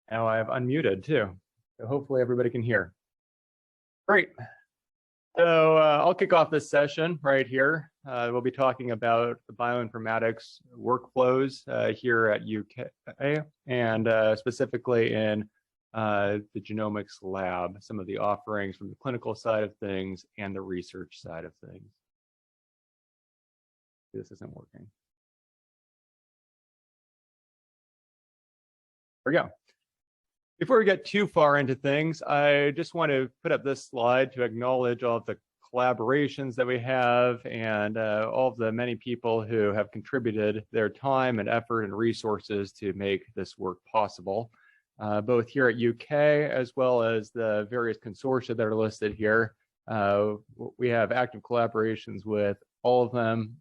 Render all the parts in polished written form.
Now I've unmuted too, so hopefully everybody can hear. Great. So I'll kick off this session right here. We'll be talking about the bioinformatics workflows here at UK and specifically in the genomics lab, some of the offerings from the clinical side of things and the research side of things. This isn't working. There we go. Before we get too far into things, I just want to put up this slide to acknowledge all of the collaborations that we have and all of the many people who have contributed their time and effort and resources to make this work possible, both here at UK as well as the various consortia that are listed here. We have active collaborations with all of them,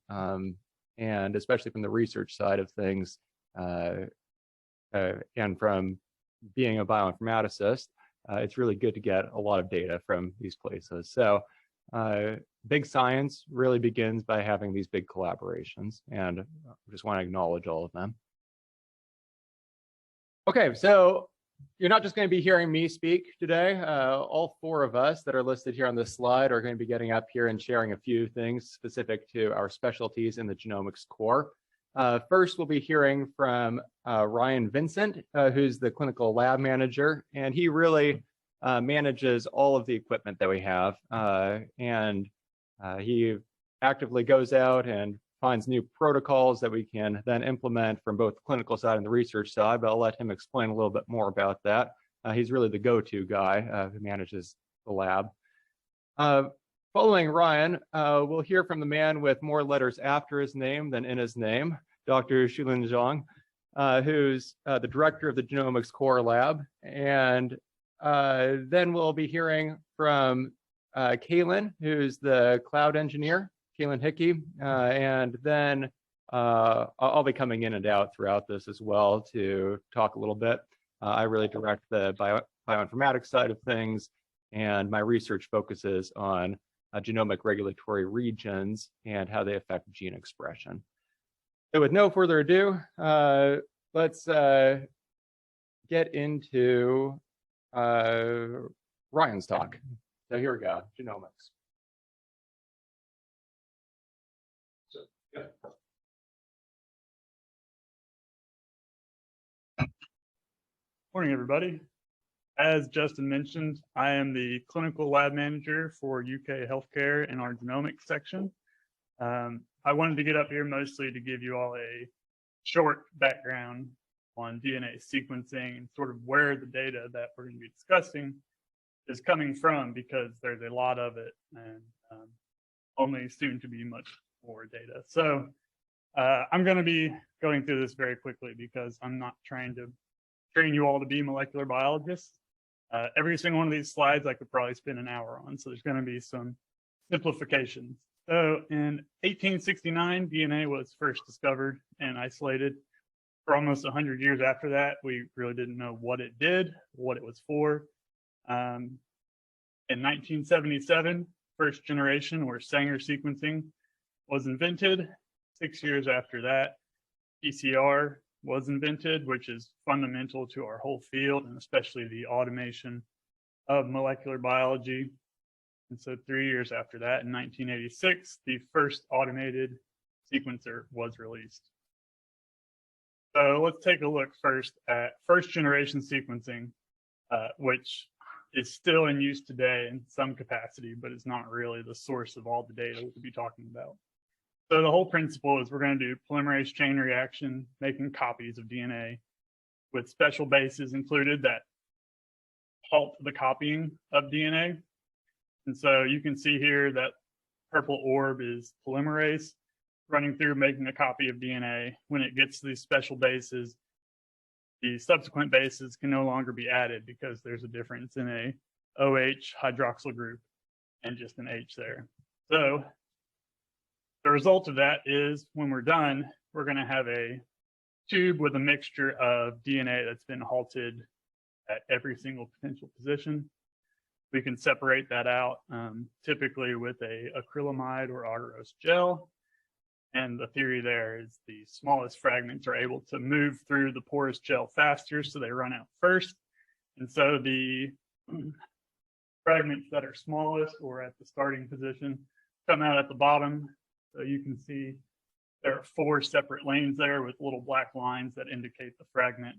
and especially from the research side of things, and from being a bioinformaticist, it's really good to get a lot of data from these places. So big science really begins by having these big collaborations, and I just want to acknowledge all of them. Okay, so you're not just going to be hearing me speak today. All four of us that are listed here on this slide are going to be getting up here and sharing a few things specific to our specialties in the genomics core. First, we'll be hearing from Ryan Vincent, who's the clinical lab manager, and he really manages all of the equipment that we have. And he actively goes out and finds new protocols that we can then implement from both the clinical side and the research side, but I'll let him explain a little bit more about that. He's really the go-to guy who manages the lab. Following Ryan, we'll hear from the man with more letters after his name than in his name, Dr. Shulin Zhang, who's the director of the Genomics Core Lab. And then we'll be hearing from Caylin, who's the cloud engineer, Caylin Hickey. And then I'll be coming in and out throughout this as well to talk a little bit. I really direct the bioinformatics side of things, and my research focuses on genomic regulatory regions and how they affect gene expression. So with no further ado, let's get into Ryan's talk. So here we go, genomics. So, yeah. Morning, everybody. As Justin mentioned, I am the clinical lab manager for UK Healthcare in our genomics section. I wanted to get up here mostly to give you all a short background on DNA sequencing and sort of where the data that we're going to be discussing is coming from, because there's a lot of it and only soon to be much more data. So I'm going to be going through this very quickly because I'm not trying to train you all to be molecular biologists. Every single one of these slides I could probably spend an hour on, so there's going to be some simplifications. So in 1869, DNA was first discovered and isolated. For almost 100 years after that, we really didn't know what it did, what it was for. In 1977, first generation or Sanger sequencing was invented. 6 years after that, PCR was invented, which is fundamental to our whole field, and especially the automation of molecular biology. And so 3 years after that, in 1986, the first automated sequencer was released. So let's take a look first at first generation sequencing, which is still in use today in some capacity, but it's not really the source of all the data we'll be talking about. So the whole principle is we're going to do polymerase chain reaction, making copies of DNA with special bases included that halt the copying of DNA. And so you can see here that purple orb is polymerase running through making a copy of DNA. When it gets to these special bases, the subsequent bases can no longer be added because there's a difference in a OH hydroxyl group and just an H there. So the result of that is when we're done, we're going to have a tube with a mixture of DNA that's been halted at every single potential position. We can separate that out typically with a acrylamide or agarose gel. And the theory there is the smallest fragments are able to move through the porous gel faster, so they run out first. And so the fragments that are smallest or at the starting position come out at the bottom. So you can see there are 4 separate lanes there with little black lines that indicate the fragment.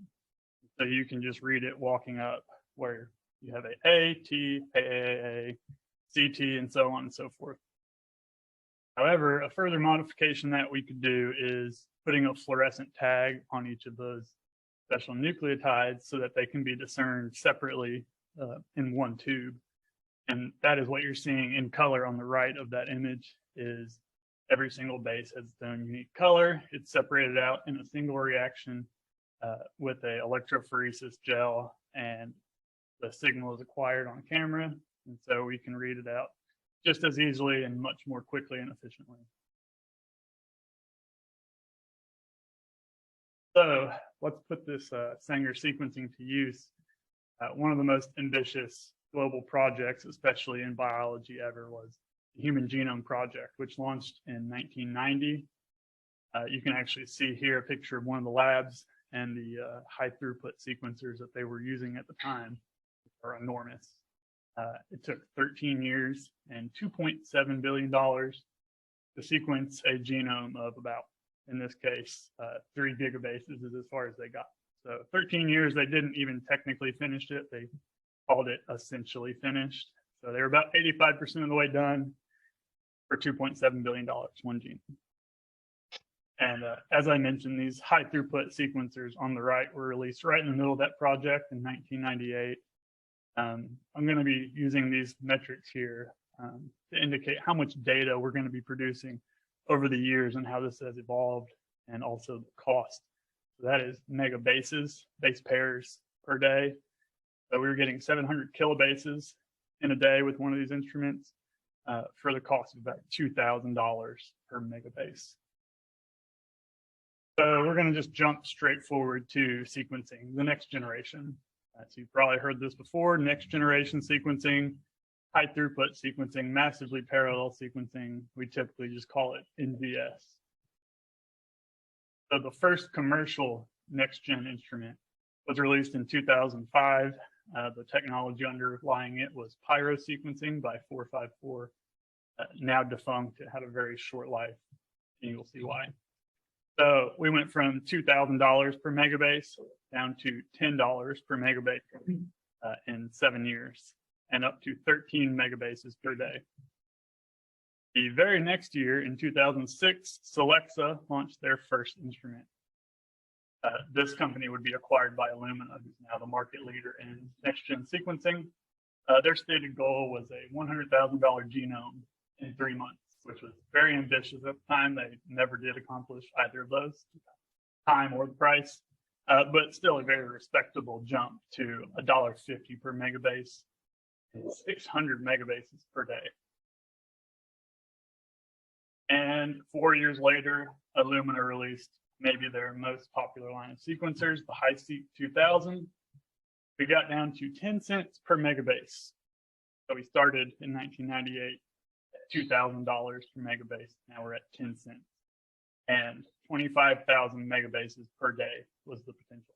So you can just read it walking up, where you have A, T, A, C, T, and so on and so forth. However, a further modification that we could do is putting a fluorescent tag on each of those special nucleotides so that they can be discerned separately in one tube. And that is what you're seeing in color on the right of that image. Is every single base has its own unique color. It's separated out in a single reaction with a electrophoresis gel, and the signal is acquired on camera. And so we can read it out just as easily and much more quickly and efficiently. So let's put this Sanger sequencing to use. One of the most ambitious global projects, especially in biology ever, was the Human Genome Project, which launched in 1990. You can actually see here a picture of one of the labs and the high throughput sequencers that they were using at the time are enormous. It took 13 years and $2.7 billion to sequence a genome of about, in this case, 3 gigabases is as far as they got. So 13 years, they didn't even technically finish it. They called it essentially finished. So they were about 85% of the way done for $2.7 billion, one gene. And as I mentioned, these high throughput sequencers on the right were released right in the middle of that project in 1998. I'm going to be using these metrics here to indicate how much data we're going to be producing over the years and how this has evolved, and also the cost. So that is megabases, base pairs per day. So we were getting 700 kilobases in a day with one of these instruments for the cost of about $2,000 per megabase. So we're going to just jump straight forward to sequencing the next generation. So you've probably heard this before: next generation sequencing, high throughput sequencing, massively parallel sequencing. We typically just call it NGS. So the first commercial next gen instrument was released in 2005. The technology underlying it was pyro sequencing by 454, now defunct. It had a very short life, and you'll see why. So we went from $2,000 per megabase down to $10 per megabase in 7 years, and up to 13 megabases per day. The very next year, in 2006, Solexa launched their first instrument. This company would be acquired by Illumina, who's now the market leader in next-gen sequencing. Their stated goal was a $100,000 genome in 3 months, which was very ambitious at the time. They never did accomplish either of those, time or the price, but still a very respectable jump to $1.50 per megabase and 600 megabases per day. And 4 years later, Illumina released maybe their most popular line of sequencers, the HiSeq 2000. We got down to 10 cents per megabase. So we started in 1998 at $2,000 per megabase. Now we're at 10 cents. And 25,000 megabases per day was the potential.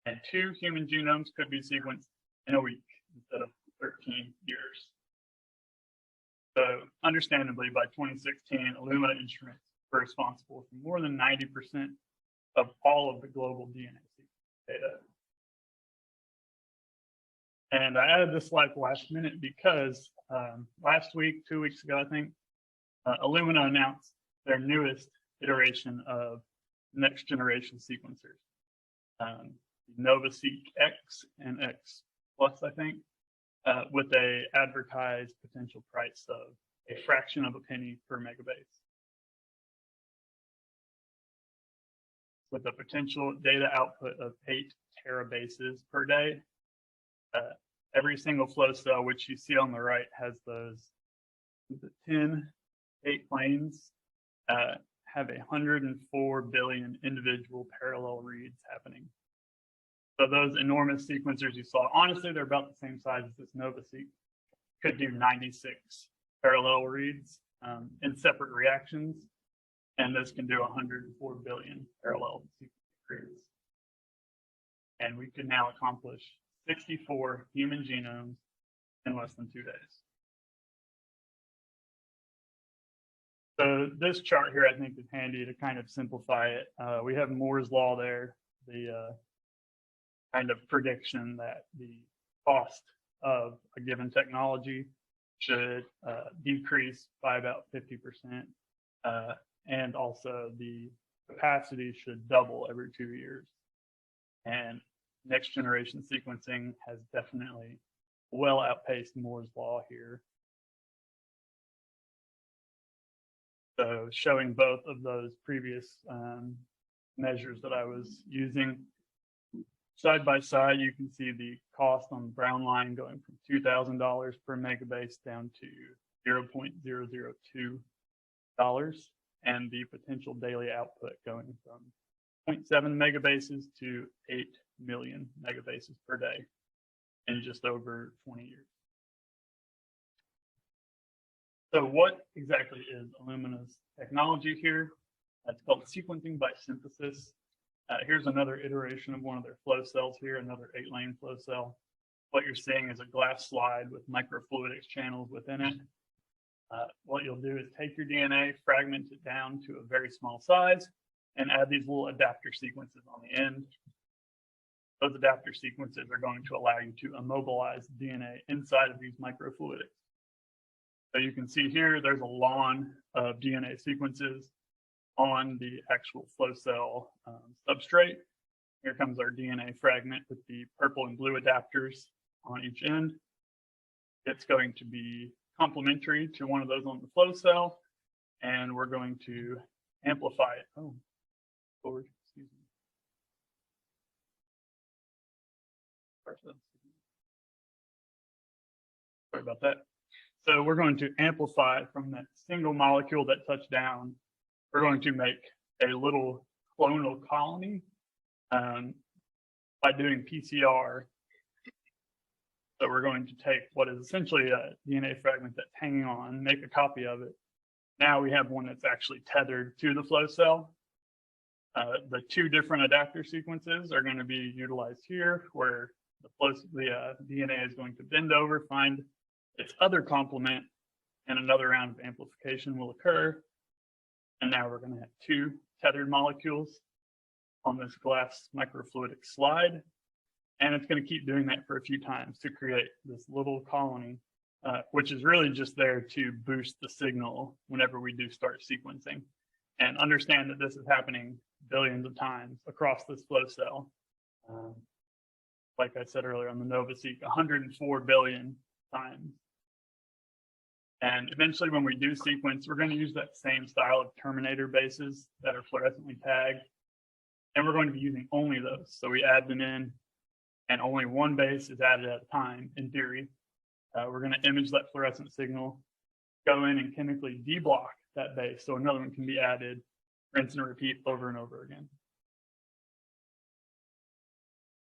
And 2 human genomes could be sequenced in a week instead of 13 years. So understandably, by 2016, Illumina instruments were responsible for more than 90% of all of the global DNA sequence data. And I added this slide last minute because last week, 2 weeks ago, I think, Illumina announced their newest iteration of next generation sequencers, NovaSeq X and X Plus, I think. With a advertised potential price of a fraction of a penny per megabase. With a potential data output of 8 terabases per day. Every single flow cell, which you see on the right, has those 8 planes, have 104 billion individual parallel reads happening. So those enormous sequencers you saw, honestly, they're about the same size as this NovaSeq. Could do 96 parallel reads in separate reactions, and this can do 104 billion parallel sequence. And we can now accomplish 64 human genomes in less than 2 days. So this chart here, I think, is handy to kind of simplify it. We have Moore's law there, the kind of prediction that the cost of a given technology should decrease by about 50%. And also the capacity should double every 2 years. And next generation sequencing has definitely well outpaced Moore's law here. So showing both of those previous measures that I was using side by side, you can see the cost on the brown line going from $2,000 per megabase down to $0.002, and the potential daily output going from 0.7 megabases to 8 million megabases per day in just over 20 years. So what exactly is Illumina's technology here? It's called sequencing by synthesis. Here's another iteration of one of their flow cells here, another 8-lane flow cell. What you're seeing is a glass slide with microfluidics channels within it. What you'll do is take your DNA, fragment it down to a very small size, and add these little adapter sequences on the end. Those adapter sequences are going to allow you to immobilize DNA inside of these microfluidics. So you can see here, there's a lawn of DNA sequences on the actual flow cell substrate. Here comes our DNA fragment with the purple and blue adapters on each end. It's going to be complementary to one of those on the flow cell, and we're going to amplify it. Oh, forward, excuse me. Sorry about that. So we're going to amplify from that single molecule that touched down. We're going to make a little clonal colony by doing PCR. So we're going to take what is essentially a DNA fragment that's hanging on, make a copy of it. Now we have one that's actually tethered to the flow cell. The two different adapter sequences are going to be utilized here, where the DNA is going to bend over, find its other complement, and another round of amplification will occur. And now we're going to have two tethered molecules on this glass microfluidic slide. And it's going to keep doing that for a few times to create this little colony, which is really just there to boost the signal whenever we do start sequencing. And understand that this is happening billions of times across this flow cell. Like I said earlier on the NovaSeq, 104 billion times. And eventually when we do sequence, we're going to use that same style of terminator bases that are fluorescently tagged. And we're going to be using only those. So we add them in, and only one base is added at a time, in theory. We're going to image that fluorescent signal, go in and chemically deblock that base so another one can be added, rinse and repeat over and over again.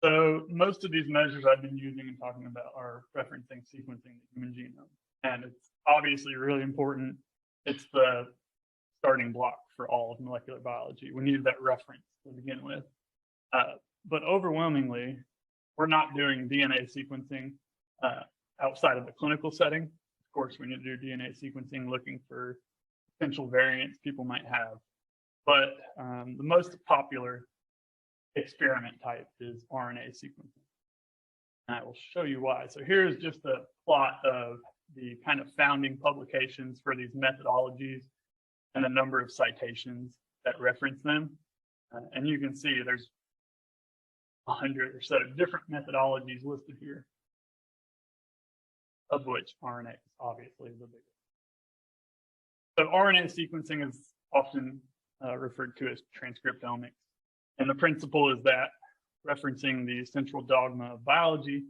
So most of these measures I've been using and talking about are referencing sequencing the human genome. And it's obviously really important. It's the starting block for all of molecular biology. We need that reference to begin with. But overwhelmingly, we're not doing DNA sequencing outside of the clinical setting. Of course, we need to do DNA sequencing looking for potential variants people might have. But the most popular experiment type is RNA sequencing. And I will show you why. So here's just a plot of the kind of founding publications for these methodologies and the number of citations that reference them. And you can see there's 100 or so different methodologies listed here, of which RNA is obviously the biggest. So RNA sequencing is often referred to as transcriptomics. And the principle is that, referencing the central dogma of biology,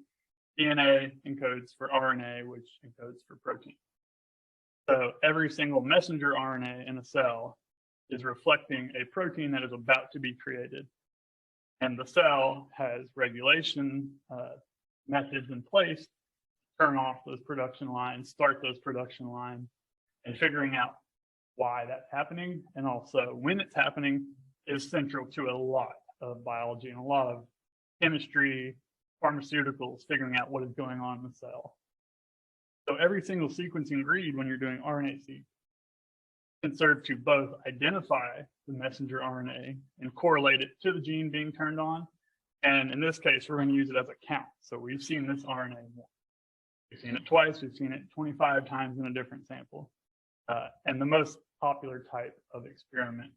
DNA encodes for RNA, which encodes for protein. So every single messenger RNA in a cell is reflecting a protein that is about to be created. And the cell has regulation methods in place to turn off those production lines, start those production lines, And figuring out why that's happening and also when it's happening is central to a lot of biology and a lot of chemistry, pharmaceuticals, figuring out what is going on in the cell. So every single sequencing read when you're doing RNA-seq can serve to both identify the messenger RNA and correlate it to the gene being turned on. And in this case, we're going to use it as a count. So we've seen this RNA once. We've seen it twice. We've seen it 25 times in a different sample. And the most popular type of experiment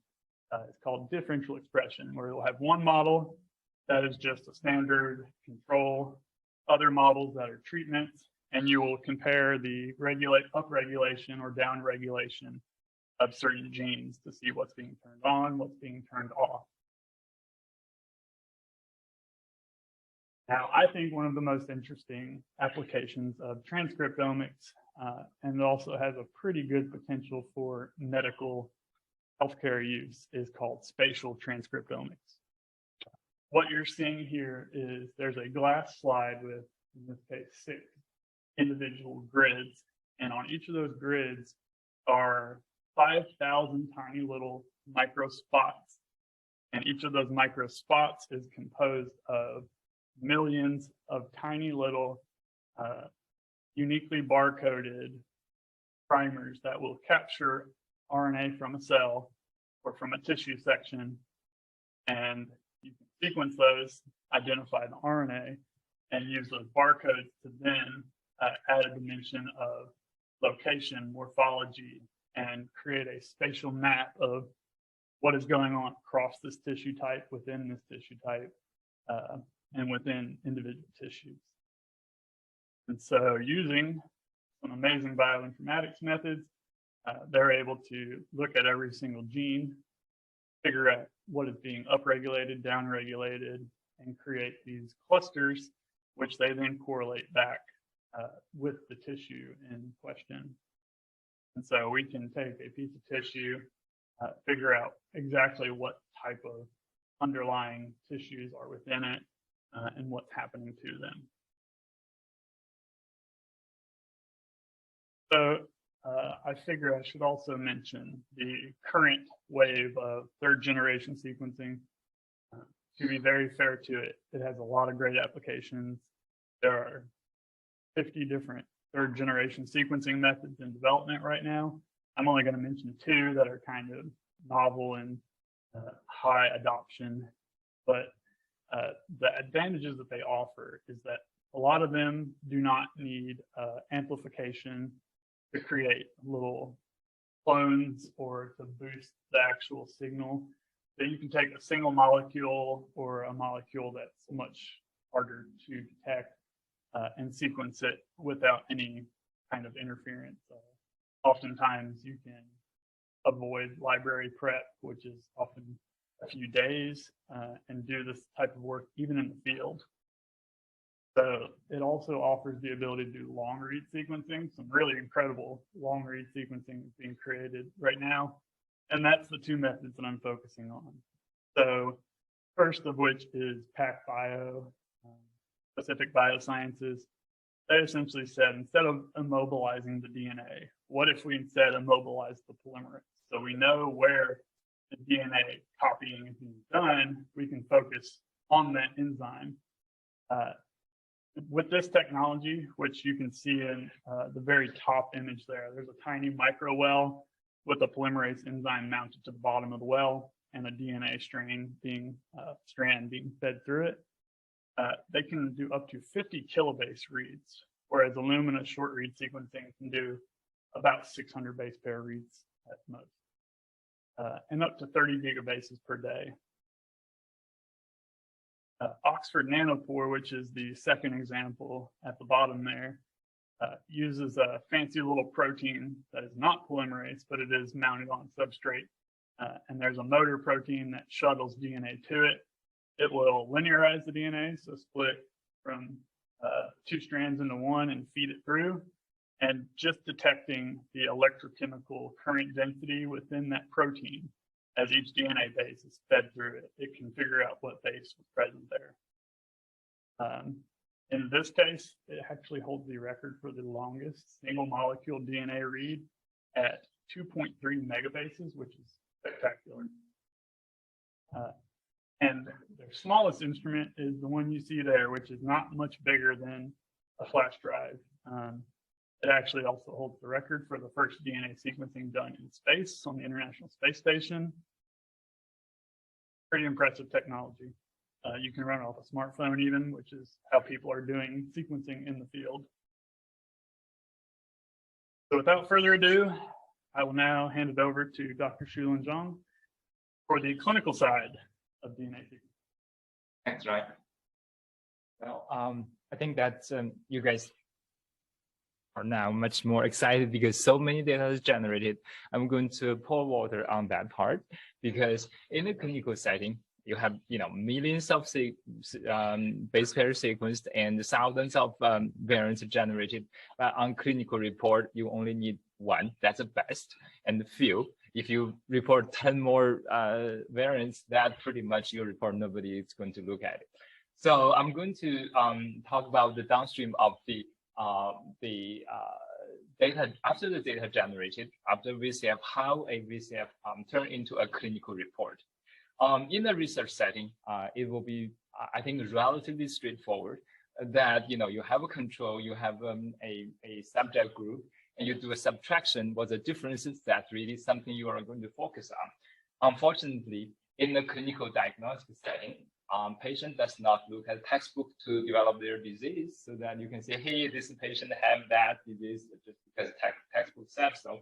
is called differential expression, where you'll have one model that is just a standard control, other models that are treatments, and you will compare the upregulation or downregulation of certain genes to see what's being turned on, what's being turned off. Now, I think one of the most interesting applications of transcriptomics, and it also has a pretty good potential for medical healthcare use, is called spatial transcriptomics. What you're seeing here is there's a glass slide with, in this case, 6 individual grids, and on each of those grids are 5,000 tiny little micro spots, and each of those micro spots is composed of millions of tiny little uniquely barcoded primers that will capture RNA from a cell or from a tissue section, and you can sequence those, identify the RNA, and use those barcodes to then add a dimension of location, morphology, and create a spatial map of what is going on across this tissue type, within this tissue type, and within individual tissues. And so using some amazing bioinformatics methods, they're able to look at every single gene, figure out what is being upregulated, downregulated, and create these clusters, which they then correlate back with the tissue in question. And so we can take a piece of tissue, figure out exactly what type of underlying tissues are within it, and what's happening to them. So I figure I should also mention the current wave of third-generation sequencing. To be very fair to it, it has a lot of great applications. There are 50 different third-generation sequencing methods in development right now. I'm only going to mention 2 that are kind of novel and high adoption, but the advantages that they offer is that a lot of them do not need amplification to create little clones or to boost the actual signal. So you can take a single molecule or a molecule that's much harder to detect and sequence it without any kind of interference. Oftentimes you can avoid library prep, which is often a few days, and do this type of work even in the field. So it also offers the ability to do long read sequencing. Some really incredible long read sequencing is being created right now. And that's the 2 methods that I'm focusing on. So first of which is PacBio, Pacific Biosciences. They essentially said, instead of immobilizing the DNA, what if we instead immobilize the polymerase? So we know where the DNA copying is being done, we can focus on that enzyme. With this technology, which you can see in the very top image there, there's a tiny micro well with a polymerase enzyme mounted to the bottom of the well and a DNA strand being fed through it. They can do up to 50 kilobase reads, whereas Illumina short read sequencing can do about 600 base pair reads at most, and up to 30 gigabases per day. Oxford Nanopore, which is the second example at the bottom there, uses a fancy little protein that is not polymerase, but it is mounted on substrate. And there's a motor protein that shuttles DNA to it. It will linearize the DNA, so split from 2 strands into 1 and feed it through. And just detecting the electrochemical current density within that protein as each DNA base is fed through it, it can figure out what base was present there. In this case, it actually holds the record for the longest single molecule DNA read at 2.3 megabases, which is spectacular. And their smallest instrument is the one you see there, which is not much bigger than a flash drive. It actually also holds the record for the first DNA sequencing done in space on the International Space Station. Pretty impressive technology. You can run it off a smartphone even, which is how people are doing sequencing in the field. So without further ado, I will now hand it over to Dr. Shulin Zhang for the clinical side of DNA sequencing. Thanks, Ryan. Well, I think that you guys are now much more excited because so many data is generated. I'm going to pour water on that part because in a clinical setting, you have millions of base pair sequenced and thousands of variants generated. But on clinical report, you only need one. That's the best, and few. If you report 10 more variants, that pretty much your report, nobody is going to look at it. So I'm going to talk about the downstream of the data after the data generated after VCF, how a VCF turn into a clinical report. In a research setting, it will be, I think, relatively straightforward. That you have a control, you have a subject group, and you do a subtraction. What the difference is, that really something you are going to focus on. Unfortunately, in the clinical diagnostic setting, patient does not look at textbook to develop their disease, so that you can say, hey, this patient have that disease just because textbook says so.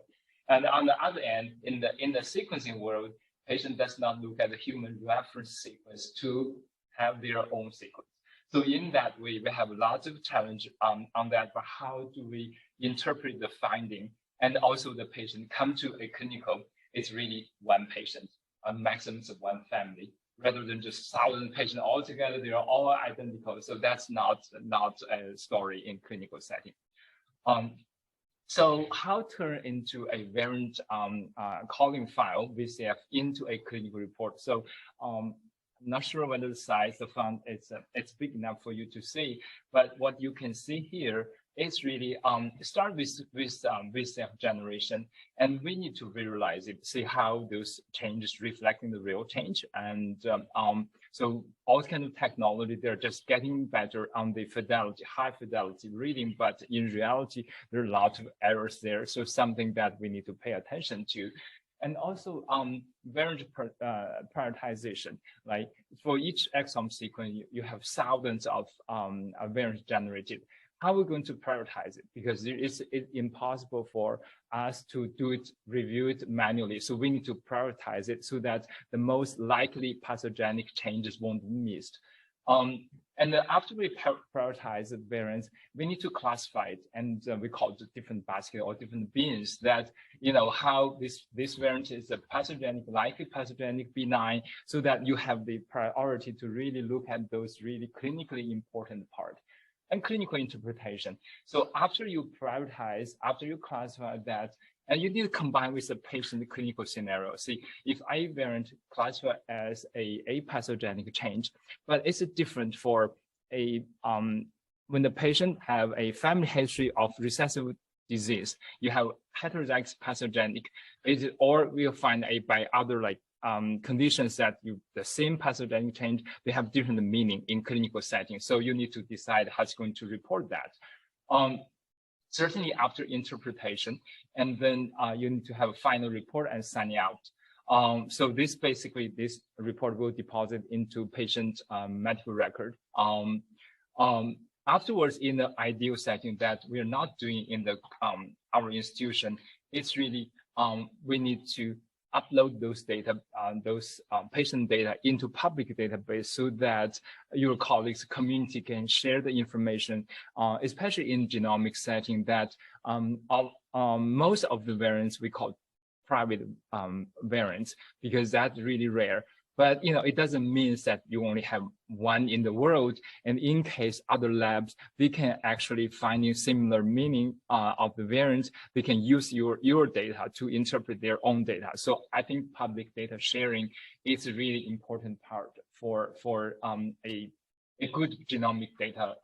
And on the other end, in the sequencing world, patient does not look at the human reference sequence to have their own sequence. So in that way, we have lots of challenge on that, but how do we interpret the finding? And also the patient come to a clinical, it's really one patient, a maximum of one family, rather than just 1,000 patients all together, they are all identical. So that's not a story in clinical setting. So how turn into a variant calling file, VCF, into a clinical report? So I'm not sure whether the size of the font it's big enough for you to see, but what you can see here is really start with VCF generation, and we need to visualize it, see how those changes reflecting the real change. And so all kind of technology, they're just getting better on the fidelity, high fidelity reading, but in reality, there are lots of errors there. So something that we need to pay attention to. And also variant prioritization, like for each exome sequence, you have thousands of variants generated. How are we going to prioritize it? Because it's impossible for us to review it manually. So we need to prioritize it so that the most likely pathogenic changes won't be missed. And then after we prioritize the variants, we need to classify it, and we call it different basket or different bins. That how this variant is a pathogenic, likely pathogenic, benign, so that you have the priority to really look at those really clinically important part. And clinical interpretation. So after you prioritize, after you classify that, and you need to combine with the patient clinical scenario. See, if a variant classified as a pathogenic change, but it's different for when the patient have a family history of recessive disease, you have heterozygous pathogenic, or we'll find by other conditions that the same pathogenic change, they have different meaning in clinical settings. So you need to decide how it's going to report that. Certainly after interpretation, and then you need to have a final report and sign it out. So this report will deposit into patient medical record. Afterwards, in the ideal setting that we are not doing in our institution, it's really we need to upload those data, patient data into public database so that your colleagues, community can share the information, especially in genomic setting that most of the variants we call private variants because that's really rare. But it doesn't mean that you only have one in the world. And in case other labs, they can actually find similar meaning of the variants. They can use your data to interpret their own data. So I think public data sharing is a really important part for a good genomic data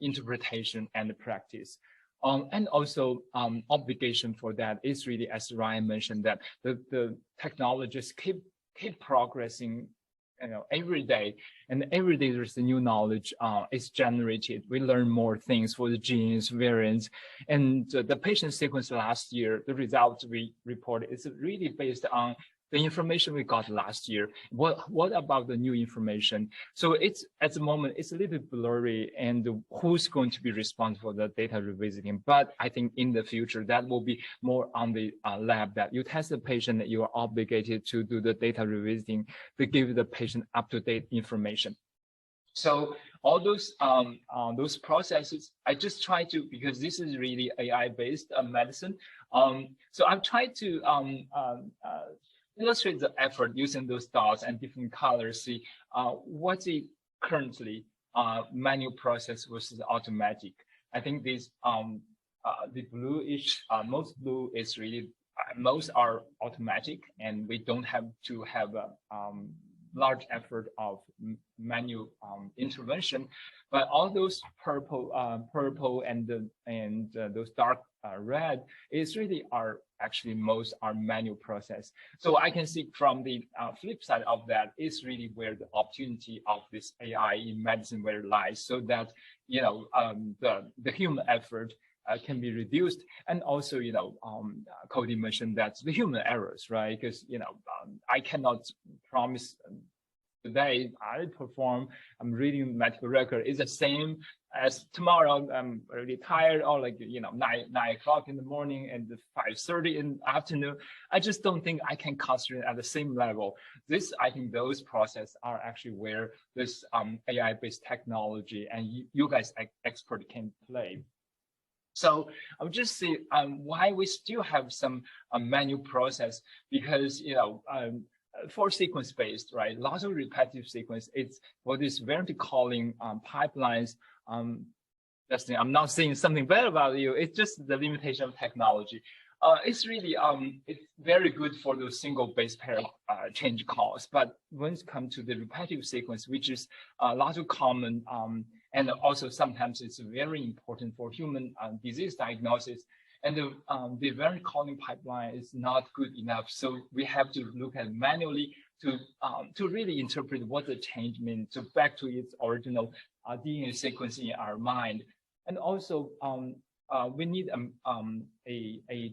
interpretation and practice. And also obligation for that is really, as Ryan mentioned, that the technologies keep progressing, every day, and every day there's a new knowledge is generated. We learn more things for the genes, variants, and the patient sequence last year, the results we reported is really based on the information we got last year. What about the new information? So it's, at the moment, it's a little bit blurry, and who's going to be responsible for the data revisiting. But I think in the future, that will be more on the lab, that you test the patient, that you are obligated to do the data revisiting to give the patient up-to-date information. So all those processes, I just try to, because this is really AI-based medicine. So I've tried to illustrate the effort using those dots and different colors, see what's the currently manual process versus automatic. I think this the bluish, most blue is really, most are automatic, and we don't have to have a large effort of manual intervention. But all those purple and those dark red is really actually most are manual process. So I can see from the flip side of that is really where the opportunity of this AI in medicine where it lies, so that the human effort can be reduced. And also, Cody mentioned that the human errors, right? Because I cannot promise today I'm reading medical record is the same as tomorrow. I'm really tired, or 9 o'clock in the morning and 5:30 in the afternoon. I just don't think I can concentrate at the same level. I think those processes are actually where this AI-based technology and you guys expert can play. So I would just say why we still have some manual process, because for sequence-based, right? Lots of repetitive sequence. It's for this variant calling pipelines. Destiny, I'm not saying something bad about you. It's just the limitation of technology. It's really it's very good for those single base pair change calls, but when it comes to the repetitive sequence, which is a lot of common, and also sometimes it's very important for human disease diagnosis. And the variant calling pipeline is not good enough, so we have to look at manually to really interpret what the change means, to back to its original DNA sequence in our mind. And also we need a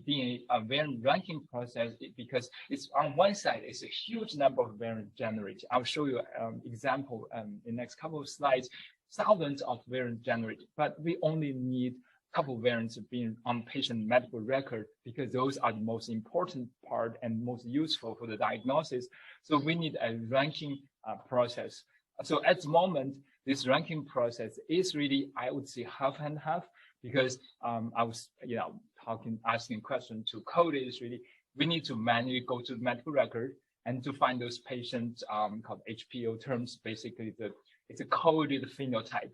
DNA variant ranking process, because it's on one side it's a huge number of variants generated. I'll show you example in the next couple of slides. Thousands of variants generated, but we only need couple variants being on patient medical record, because those are the most important part and most useful for the diagnosis. So we need a ranking process. So at the moment, this ranking process is really, I would say, half and half, because I was, asking question to Cody is really, we need to manually go to the medical record and to find those patients called HPO terms, basically it's a coded phenotype.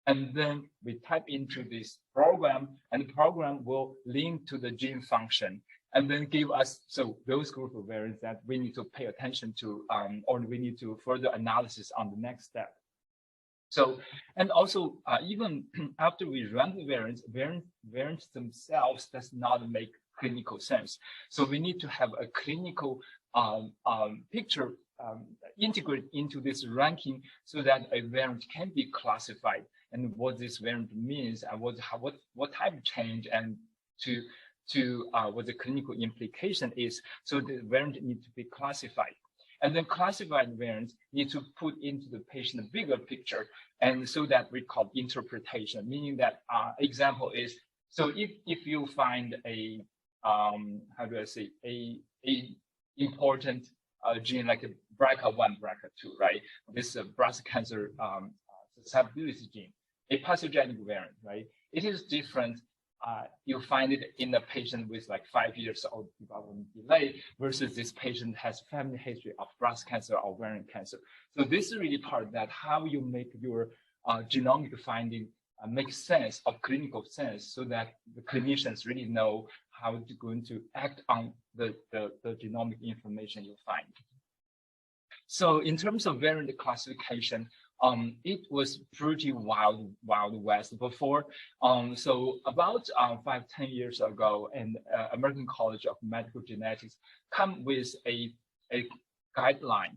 And then we type into this program, and the program will link to the gene function, and then give us those group of variants that we need to pay attention to, or we need to further analysis on the next step. So, and also even after we run the variants themselves does not make clinical sense. So we need to have a clinical picture integrated into this ranking, so that a variant can be classified, and what this variant means, and what type of change, and to what the clinical implication is. So the variant need to be classified, and then classified variants need to put into the patient a bigger picture, and so that we call interpretation, meaning that example is, so if you find a how do I say, a important gene like a BRCA1, BRCA2, right? This breast cancer susceptibility gene, a pathogenic variant, right? It is different. You find it in a patient with like 5 years old development delay versus this patient has family history of breast cancer or ovarian cancer. So this is really part that how you make your genomic finding make sense of clinical sense, so that the clinicians really know how to going to act on the genomic information you find. So in terms of variant classification, it was pretty wild west before. So about 5-10 years ago, and American College of Medical Genetics come with a guideline.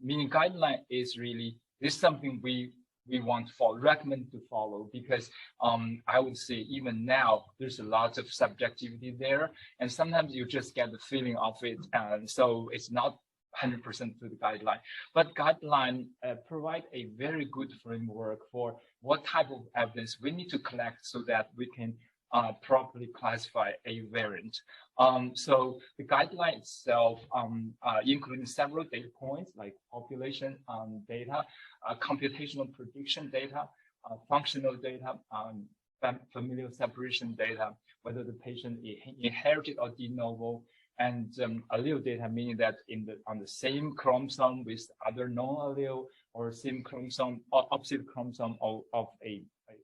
Meaning guideline is really this is something we want to follow, recommend to follow, because I would say even now there's a lot of subjectivity there, and sometimes you just get the feeling of it, and so it's not 100% to the guideline. But guideline provide a very good framework for what type of evidence we need to collect so that we can properly classify a variant. So the guideline itself, including several data points like population data, computational prediction data, functional data, familial separation data, whether the patient inherited or de novo, and allele data, meaning that on the same chromosome with other non-allele or same chromosome or opposite chromosome of a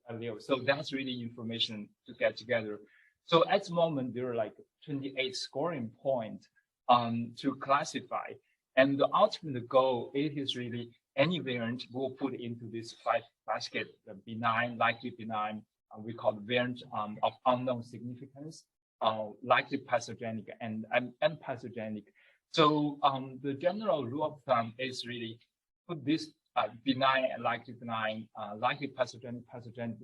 allele. So that's really information to get together. So at the moment, there are like 28 scoring points to classify. And the ultimate goal, it is really any variant we'll put into this 5 basket, the benign, likely benign, we call the variant of unknown significance, likely pathogenic and pathogenic. So the general rule of thumb is really put this benign and likely benign, likely pathogenic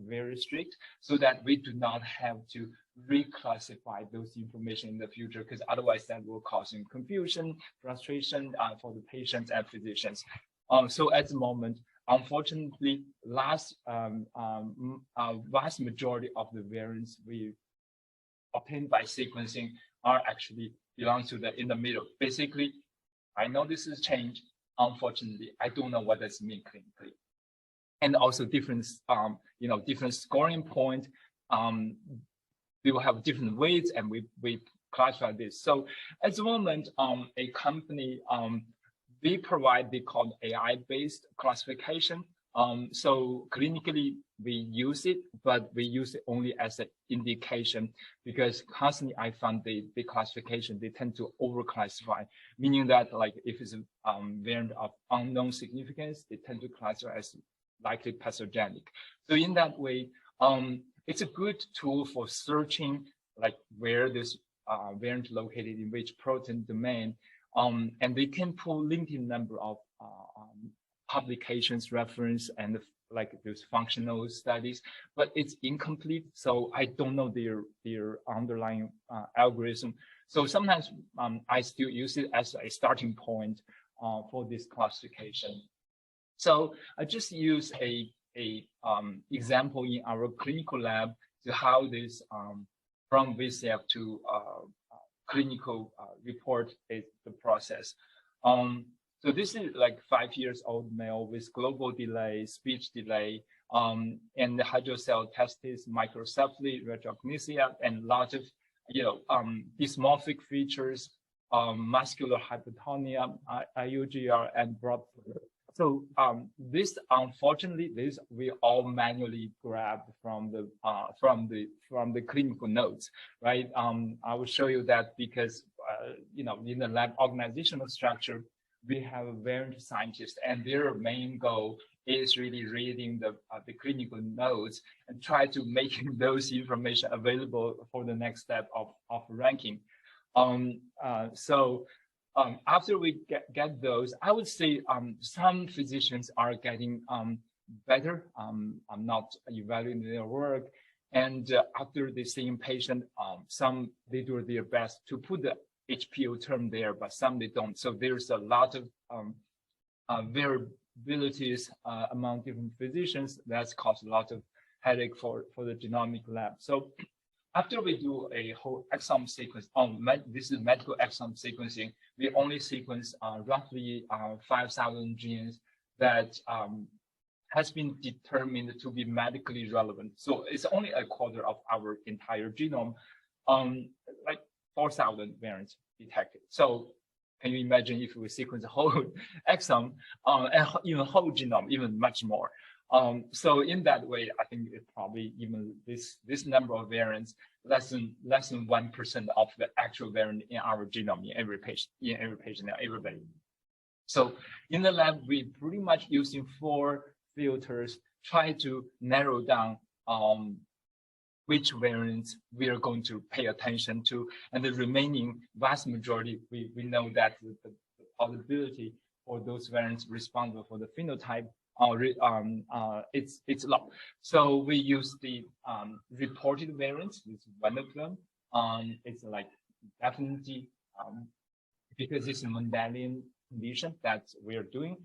very strict, so that we do not have to reclassify those information in the future, because otherwise that will cause confusion, frustration for the patients and physicians. So at the moment, unfortunately, vast majority of the variants we obtained by sequencing are actually belong to in the middle. Basically, I know this is change. Unfortunately, I don't know what does mean clinically. And also different, different scoring point. We will have different weights, and we classify this. So at the moment, a company, we provide the called AI-based classification. So clinically, we use it, but we use it only as an indication, because constantly I found the classification, they tend to over-classify, meaning that like if it's a variant of unknown significance, they tend to classify as likely pathogenic. So in that way, it's a good tool for searching like where this variant located in which protein domain, and they can pull limited number of publications, reference, and like those functional studies, but it's incomplete. So I don't know their underlying algorithm. So sometimes I still use it as a starting point for this classification. So I just use a example in our clinical lab to how this from VCF to clinical report is the process. So this is like 5-year-old male with global delay, speech delay, and the hydrocele testis, microcephaly, retrognosia, and lots of, dysmorphic features, muscular hypotonia, IUGR, and broad. So this, unfortunately, we all manually grabbed from the clinical notes, right? I will show you that because in the lab organizational structure, we have a variant scientist, and their main goal is really reading the clinical notes and try to make those information available for the next step of ranking. After we get those, I would say some physicians are getting better. I'm not evaluating their work, and after the same patient, some they do their best to put the HPO term there, but some they don't. So there's a lot of variabilities among different physicians. That's caused a lot of headache for the genomic lab. So after we do a whole exome sequence, this is medical exome sequencing, we only sequence roughly 5,000 genes that has been determined to be medically relevant. So it's only a quarter of our entire genome, like 4,000 variants detected. So can you imagine if we sequence the whole exome and even whole genome, even much more? So in that way, I think it probably even this number of variants less than 1% of the actual variant in our genome in every patient, everybody. So in the lab, we pretty much using 4 filters, try to narrow down which variants we are going to pay attention to, and the remaining vast majority, we know that the probability for those variants responsible for the phenotype it's low. So we use the reported variants. This is one of them. It's like definitely because it's a Mendelian condition that we are doing.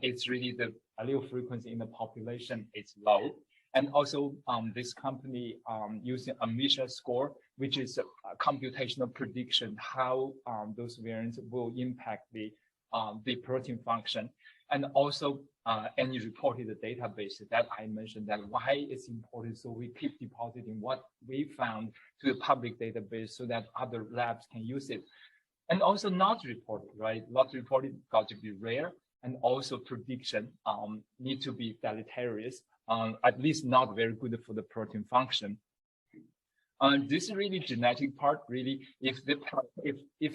It's really the allele frequency in the population is low. And also this company using OMICS score, which is a computational prediction how those variants will impact the protein function. And also any reported database that I mentioned, that why it's important. So we keep depositing what we found to the public database so that other labs can use it. And also not reported, right? Not reported got to be rare, and also prediction need to be deleterious, at least not very good for the protein function. This is really genetic part. Really, if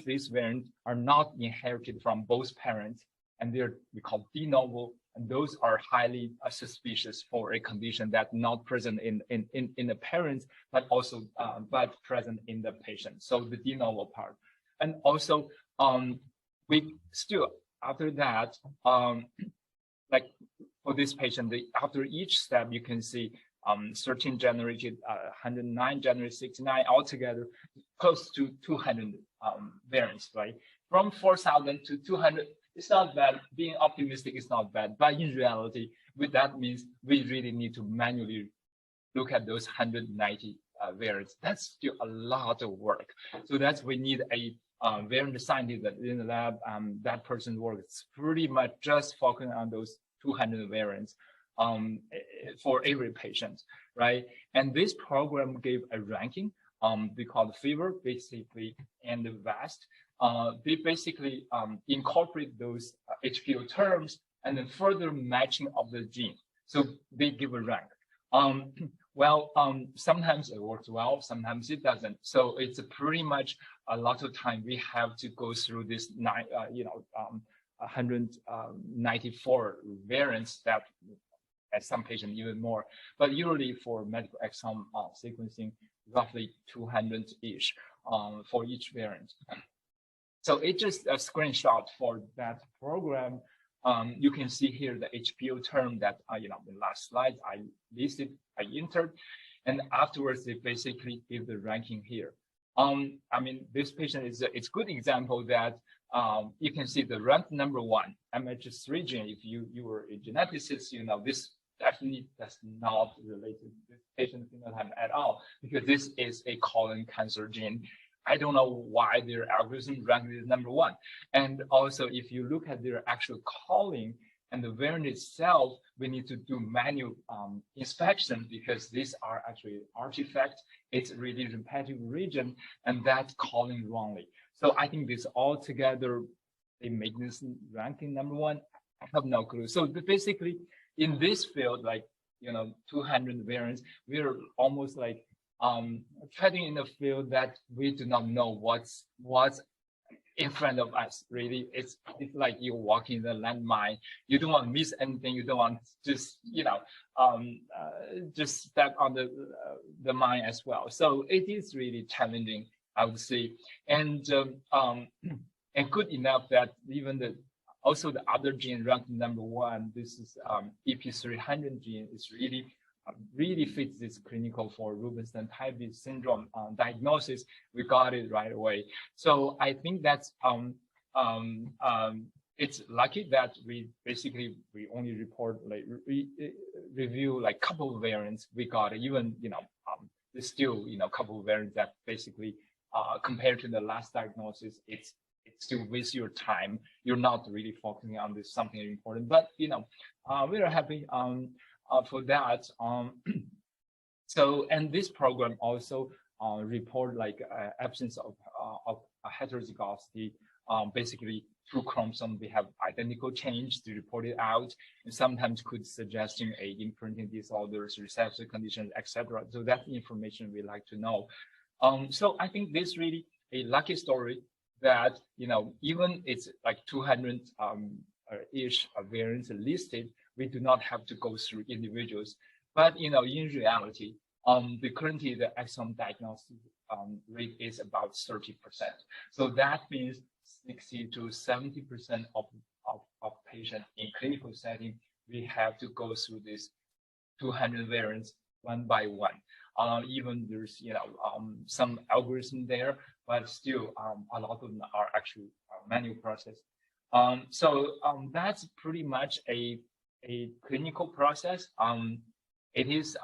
these variants are not inherited from both parents, and we call de novo, and those are highly suspicious for a condition that not present in the parents, but also but present in the patient. So the de novo part, and also we still after that like for this patient, after each step you can see 13 generated, 109 generated, 69 altogether, close to 200 variants, right? From 4,000 to 200. It's not bad. Being optimistic is not bad, but in reality, that means we really need to manually look at those 190 variants. That's still a lot of work. So we need a variant scientist in the lab. That person works pretty much just focusing on those 200 variants for every patient, right? And this program gave a ranking. They called fever, basically, and the VAST. They basically incorporate those HPO terms and then further matching of the gene. So they give a rank. Sometimes it works well, sometimes it doesn't. So it's pretty much a lot of time we have to go through this 194 variants that at some patients even more. But usually for medical exome sequencing, roughly 200-ish for each variant. So it's just a screenshot for that program. You can see here the HPO term that in the last slide I listed, I entered, and afterwards they basically give the ranking here. I mean, this patient is it's good example that you can see the rank number 1 MHC3 gene. If you were a geneticist, you know this definitely does not relate to this patient phenotype at all, because this is a colon cancer gene. I don't know why their algorithm ranked it number 1. And also, if you look at their actual calling and the variant itself, we need to do manual inspection, because these are actually artifacts. It's really repetitive region, and that's calling wrongly. So I think this all together, they make this ranking number 1. I have no clue. So basically, in this field, like 200 variants, we're almost like treading in a field that we do not know what's in front of us. Really, it's like you're walking the landmine. You don't want to miss anything. You don't want to just just step on the mine as well. So it is really challenging, I would say, and good enough that even also the other gene ranked number 1. This is EP300 gene. Is really fits this clinical for Rubinstein type B syndrome diagnosis. We got it right away. So I think that's it's lucky that we only report review like couple of variants. We got even there's still couple of variants that basically compared to the last diagnosis, it's still waste your time. You're not really focusing on this something important, but we are happy for that. So, and this program also report like absence of heterozygosity. Basically, 2 chromosomes they have identical change. They report it out, and sometimes could suggesting a imprinting disorders, recessive conditions, etc. So that's information we like to know. So I think this really a lucky story that, even it's like 200 ish variants listed, we do not have to go through individuals. But, in reality, currently the exome diagnosis rate is about 30%. So that means 60 to 70% of patients in clinical setting, we have to go through this 200 variants one by one. Even there's, some algorithm there, but still a lot of them are actually manual process. So that's pretty much a clinical process. It is,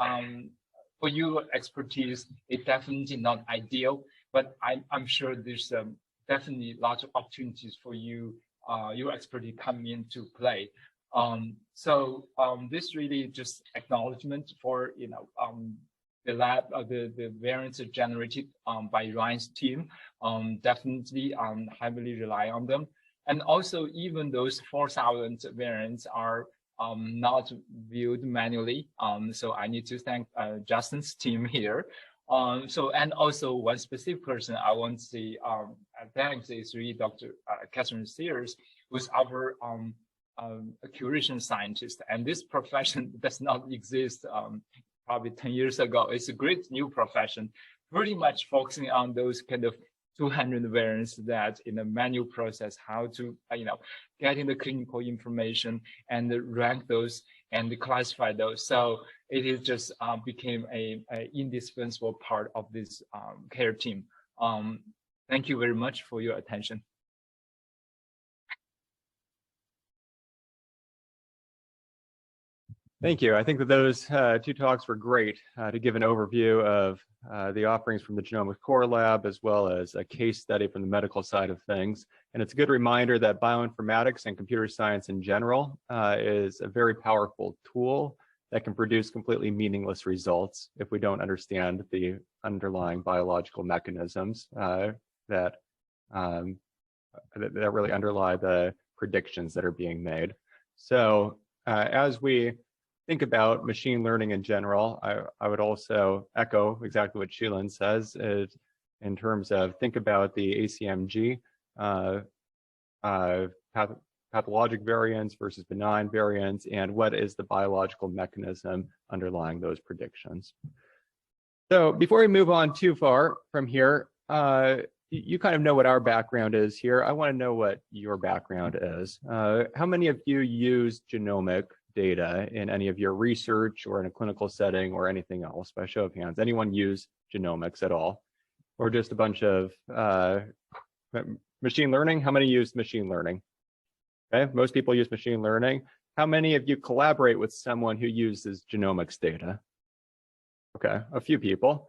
for your expertise, it's definitely not ideal, but I'm sure there's definitely lots of opportunities for you, your expertise coming into play. So this really just acknowledgement for, the lab, the variants are generated by Ryan's team. Definitely heavily rely on them. And also, even those 4,000 variants are not viewed manually. So I need to thank Justin's team here. And also one specific person I want to say thanks is really Dr. Catherine Sears, who's our curation scientist. And this profession does not exist probably 10 years ago. It's a great new profession, pretty much focusing on those kind of 200 variants that in a manual process, how to, getting the clinical information and rank those and classify those. So it is just became a indispensable part of this care team. Thank you very much for your attention. Thank you. I think that those two talks were great to give an overview of the offerings from the Genomics Core Lab, as well as a case study from the medical side of things. And it's a good reminder that bioinformatics and computer science in general is a very powerful tool that can produce completely meaningless results if we don't understand the underlying biological mechanisms that really underlie the predictions that are being made. So as we think about machine learning in general, I would also echo exactly what Shulin says in terms of think about the ACMG, pathologic variants versus benign variants, and what is the biological mechanism underlying those predictions. So before we move on too far from here, you kind of know what our background is here. I want to know what your background is. How many of you use genomic data in any of your research or in a clinical setting or anything else? By show of hands, anyone use genomics at all? Or just a bunch of machine learning? How many use machine learning? Okay, most people use machine learning. How many of you collaborate with someone who uses genomics data? Okay, a few people.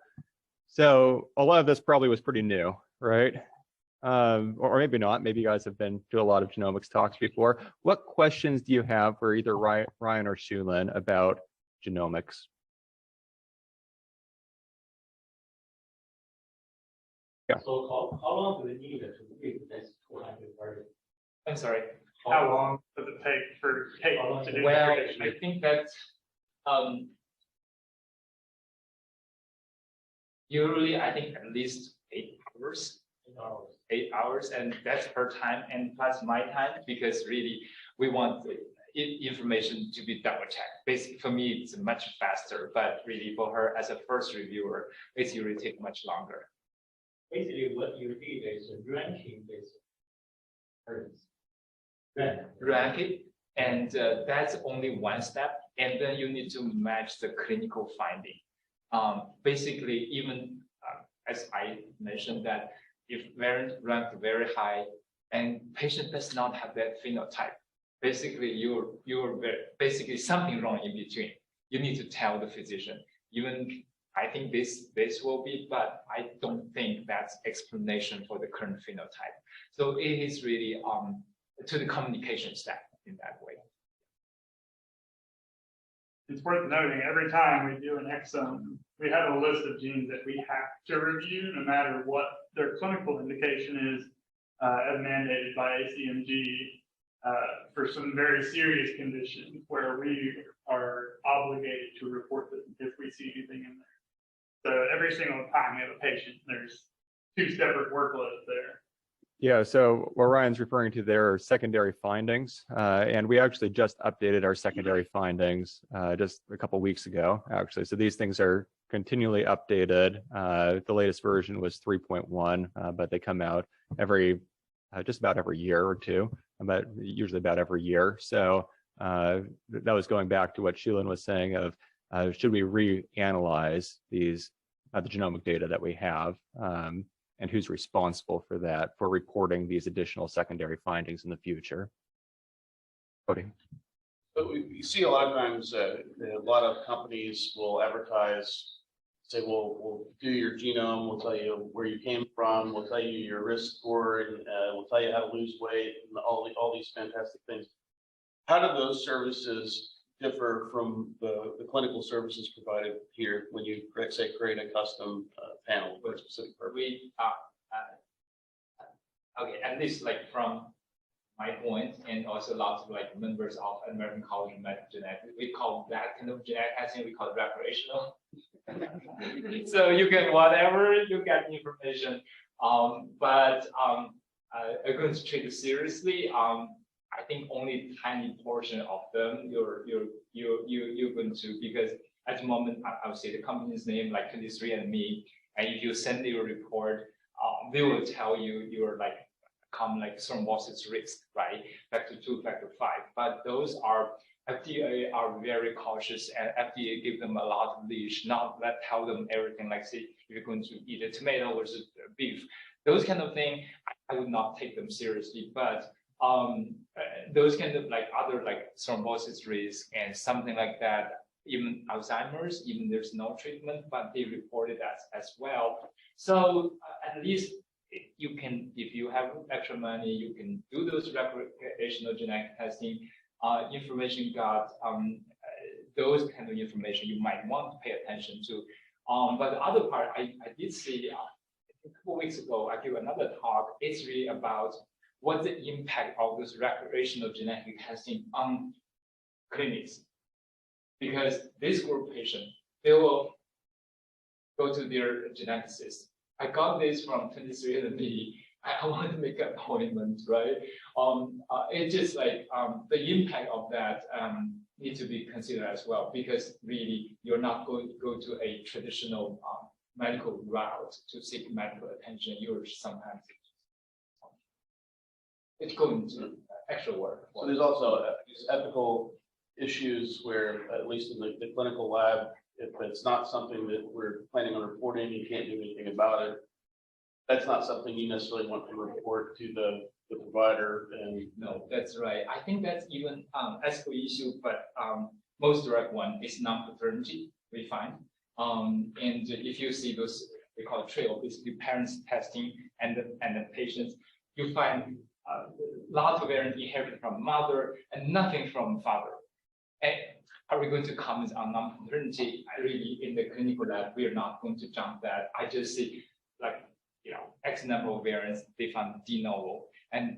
So a lot of this probably was pretty new, right? Or maybe not. Maybe you guys have been to a lot of genomics talks before. What questions do you have for either Ryan or Shulin about genomics? Yeah. So how long do we need to read this 200 variants? I'm sorry. How long does it take for to do the Well, prediction? I think that usually I think at least 8 hours. 8 hours, and that's her time and plus my time, because really we want the information to be double checked. Basically, for me, it's much faster, but really for her as a first reviewer, it's usually take much longer. Basically, what you did is ranking this variants. Rank it, and that's only one step, and then you need to match the clinical finding. Basically, even as I mentioned that if variant ranked very high and patient does not have that phenotype, basically you're basically something wrong in between. You need to tell the physician. Even I think this will be, but I don't think that's explanation for the current phenotype. So it is really to the communication step in that way. It's worth noting, every time we do an exome, we have a list of genes that we have to review, no matter what their clinical indication is, as mandated by ACMG, for some very serious conditions where we are obligated to report them if we see anything in there. So every single time we have a patient, there's 2 separate workloads there. Yeah, so what Ryan's referring to there are secondary findings, and we actually just updated our secondary findings just a couple weeks ago, actually. So these things are continually updated. The latest version was 3.1, but they come out every just about every year or two, but usually about every year. So that was going back to what Shulin was saying of should we reanalyze these the genomic data that we have. And who's responsible for that, for reporting these additional secondary findings in the future. Cody. But we see a lot of times a lot of companies will advertise, say, we'll do your genome, we'll tell you where you came from, we'll tell you your risk score, and we'll tell you how to lose weight, and all these fantastic things. How do those services differ from the clinical services provided here when you say create a custom panel for a specific purpose? We okay, at least like from my point, and also lots of like members of American College of Medical Genetics, we call that kind of genetic testing, we call it recreational. So you get whatever you get information, but I'm going to take it seriously. I think only tiny portion of them you're going to, because at the moment I would say the company's name like 23andMe, and if you send your report, they will tell you you're like common like thrombosis risk, right? Factor 2, factor 5. But those are FDA are very cautious, and FDA give them a lot of leash, not let tell them everything. Like say if you're going to eat a tomato versus beef, those kind of thing, I would not take them seriously. But those kind of like other like thrombosis risk and something like that, even Alzheimer's, even there's no treatment, but they reported as well. So at least you can, if you have extra money, you can do those recreational genetic testing. Information got those kind of information you might want to pay attention to. But the other part, I did see a couple weeks ago, I gave another talk. It's really about what's the impact of this recreational genetic testing on clinics. Because this group patient, they will go to their geneticist. I got this from 23andMe. I want to make an appointment, right? It's just like the impact of that needs to be considered as well, because really you're not going to go to a traditional medical route to seek medical attention. You're sometimes it's going to extra work. So there's also ethical issues where, at least in the clinical lab, if it's not something that we're planning on reporting, you can't do anything about it. That's not something you necessarily want to report to the provider. And no, that's right. I think that's even ethical issue, but most direct one is non-paternity. We find, and if you see those, we call it trail, basically parents testing and the patients, you find lots of variants inherited from mother and nothing from father. And are we going to comment on non-paternity? Really, in the clinical lab, we are not going to jump that. I just see like, X number of variants, they found de novo, and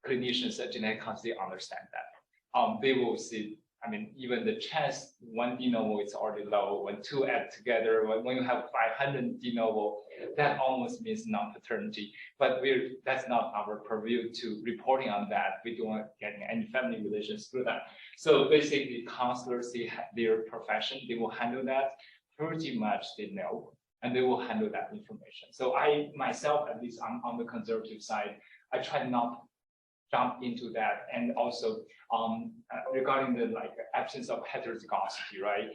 clinicians at genetic counseling understand that. They will see, I mean, even the chance one de novo is already low. When two add together, when you have 500 de novo, that almost means non-paternity. But that's not our purview to reporting on that. We don't get any family relations through that. So basically, counselors, they have their profession, they will handle that. Pretty much they know, and they will handle that information. So I myself, at least on the conservative side, I try not jump into that. And also regarding the absence of heterozygosity, right?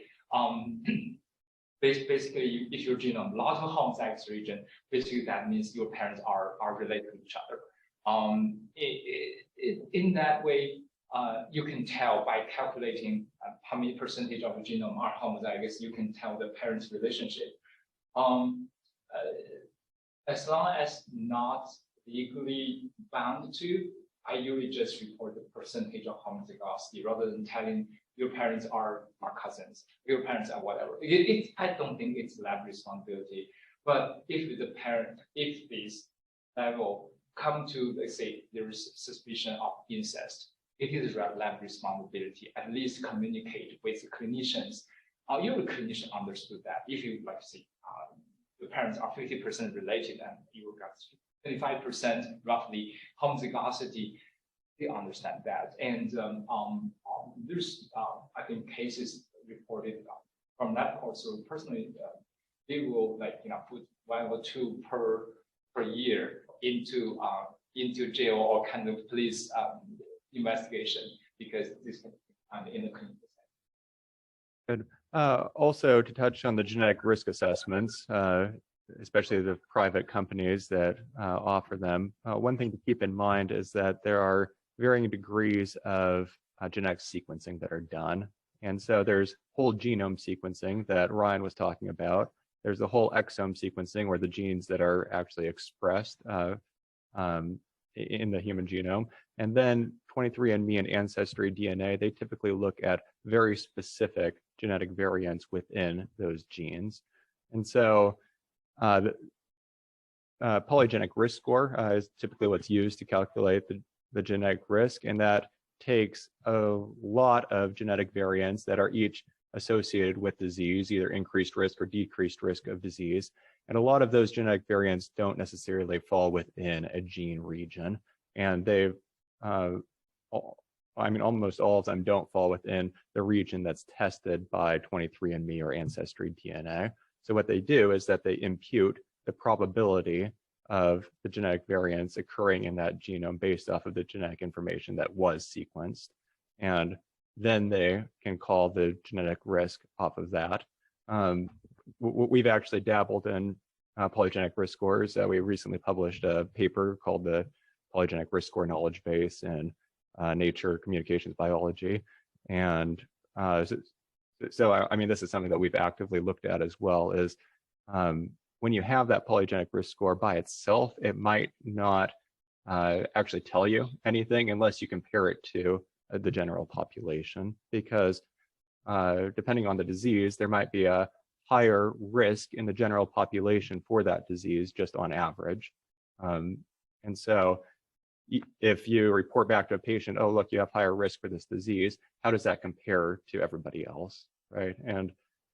Basically, if your genome lots of homozygous region, basically that means your parents are related to each other. In that way, you can tell by calculating how many percentage of the genome are homozygous. You can tell the parents' relationship. As long as not legally bound to, I usually just report the percentage of homozygosity rather than telling your parents are cousins, your parents are whatever. I don't think it's lab responsibility. But if the parent, if this level come to, let's say, there is suspicion of incest, it is lab responsibility. At least communicate with the clinicians. Your clinician understood that. If you see the parents are 50% related, and you got 25% roughly homozygosity. They understand that, and there's I think cases reported from that course. So personally, they will put 1 or 2 per year into jail or kind of police investigation because this can be in the clinical setting. Good. Also, to touch on the genetic risk assessments, especially the private companies that offer them, one thing to keep in mind is that there are varying degrees of genetic sequencing that are done. And so there's whole genome sequencing that Ryan was talking about. There's the whole exome sequencing where the genes that are actually expressed in the human genome. And then 23andMe and Ancestry DNA, they typically look at very specific genetic variants within those genes. And so the polygenic risk score is typically what's used to calculate the genetic risk, and that takes a lot of genetic variants that are each associated with disease, either increased risk or decreased risk of disease. And a lot of those genetic variants don't necessarily fall within a gene region. And they've, almost all of them don't fall within the region that's tested by 23andMe or Ancestry DNA. So what they do is that they impute the probability of the genetic variants occurring in that genome based off of the genetic information that was sequenced. And then they can call the genetic risk off of that. We've actually dabbled in polygenic risk scores. We recently published a paper called the Polygenic Risk Score Knowledge Base in Nature Communications Biology. And so this is something that we've actively looked at as well, is when you have that polygenic risk score by itself, it might not actually tell you anything unless you compare it to the general population, because depending on the disease, there might be a higher risk in the general population for that disease just on average. And so if you report back to a patient, oh, look, you have higher risk for this disease, how does that compare to everybody else, right? And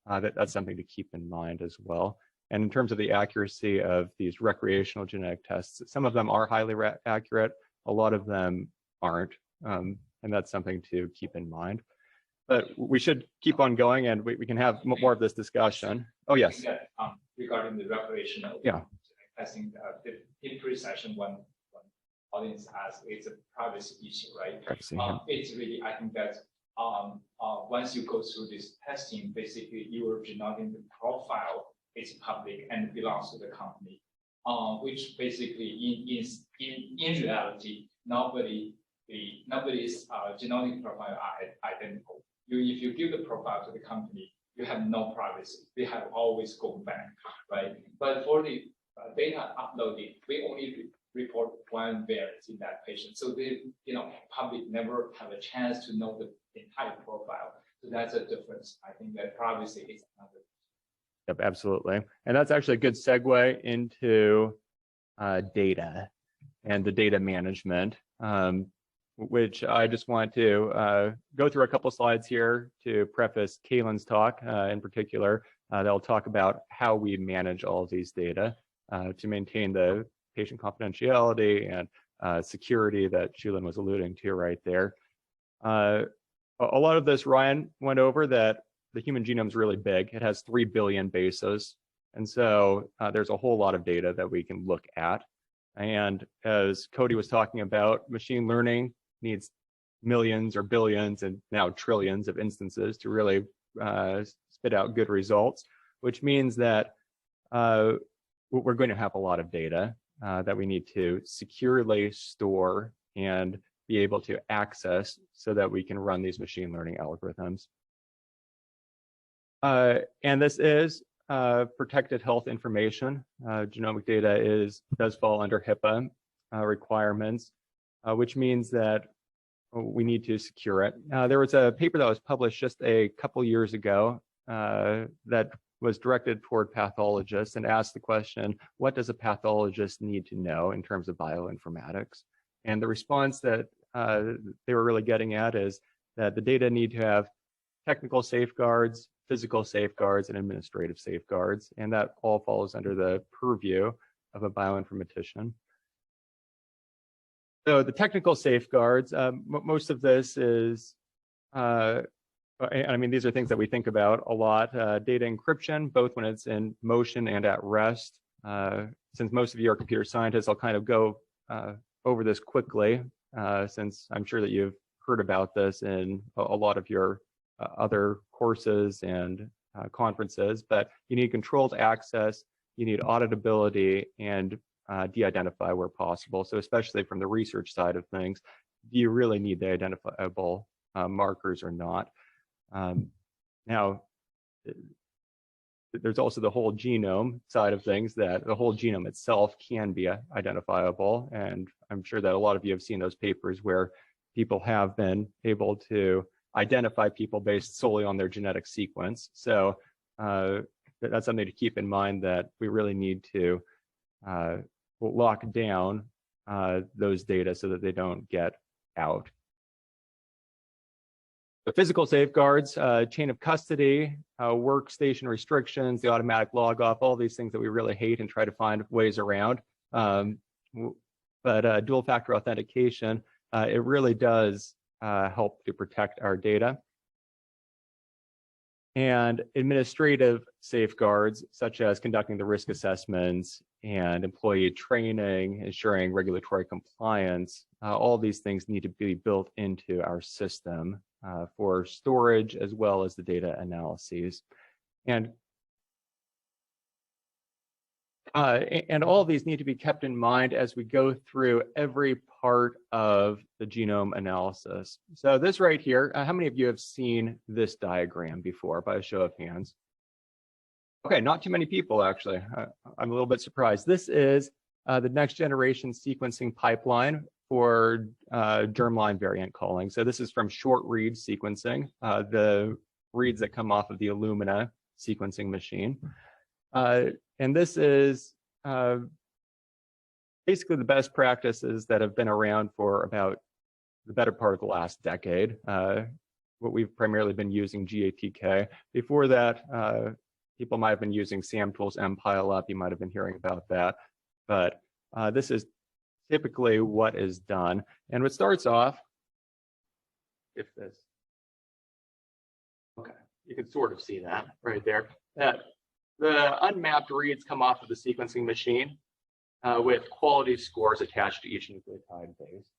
that's something to keep in mind as well. And in terms of the accuracy of these recreational genetic tests, some of them are highly accurate, a lot of them aren't, and that's something to keep in mind. But we should keep on going, and we can have more of this discussion. Oh, yes. That, regarding the recreational testing, in pre-session, one audience asked, it's a privacy issue, right? It's really, I think that once you go through this testing, basically your genomic profile is public and belongs to the company, which basically in reality, nobody's genomic profile are identical. If you give the profile to the company, you have no privacy. They have always gone back, right? But for the data uploaded, we only report one variant in that patient. So the public never have a chance to know the entire profile. So that's a difference. I think that privacy is another. Yep, absolutely. And that's actually a good segue into data and the data management, which I just want to go through a couple slides here to preface Caylin's talk in particular. They'll talk about how we manage all of these data to maintain the patient confidentiality and security that Shulin was alluding to right there. A lot of this Ryan went over, that the human genome is really big. It has 3 billion bases. And so there's a whole lot of data that we can look at. And as Cody was talking about, machine learning needs millions or billions and now trillions of instances to really spit out good results, which means that we're going to have a lot of data that we need to securely store and be able to access so that we can run these machine learning algorithms. And this is protected health information. Genomic data does fall under HIPAA requirements, which means that we need to secure it. There was a paper that was published just a couple years ago that was directed toward pathologists and asked the question, what does a pathologist need to know in terms of bioinformatics? And the response that they were really getting at is that the data need to have technical safeguards, physical safeguards, and administrative safeguards. And that all falls under the purview of a bioinformatician. So the technical safeguards, most of this is, I mean, these are things that we think about a lot. Data encryption, both when it's in motion and at rest. Since most of you are computer scientists, I'll kind of go over this quickly, since I'm sure that you've heard about this in a lot of your other courses and conferences, but you need controlled access, you need auditability, and de-identify where possible. So especially from the research side of things, do you really need the identifiable markers or not? Now, there's also the whole genome side of things, that the whole genome itself can be identifiable. And I'm sure that a lot of you have seen those papers where people have been able to identify people based solely on their genetic sequence. So that's something to keep in mind, that we really need to lock down those data so that they don't get out. The physical safeguards, chain of custody, workstation restrictions, the automatic log off, all these things that we really hate and try to find ways around. But dual factor authentication, it really does help to protect our data. And administrative safeguards, such as conducting the risk assessments and employee training, ensuring regulatory compliance, all these things need to be built into our system for storage as well as the data analyses. And all of these need to be kept in mind as we go through every part of the genome analysis. So this right here, how many of you have seen this diagram before, by a show of hands? Okay, not too many people actually. I'm a little bit surprised. This is the next generation sequencing pipeline for germline variant calling. So this is from short read sequencing, the reads that come off of the Illumina sequencing machine. And this is basically the best practices that have been around for about the better part of the last decade. What we've primarily been using GATK. Before that, people might have been using SAMTools, MPileUp. You might have been hearing about that. But this is typically what is done. And what starts off, if this, okay, you can sort of see that right there, that the unmapped reads come off of the sequencing machine with quality scores attached to each nucleotide base.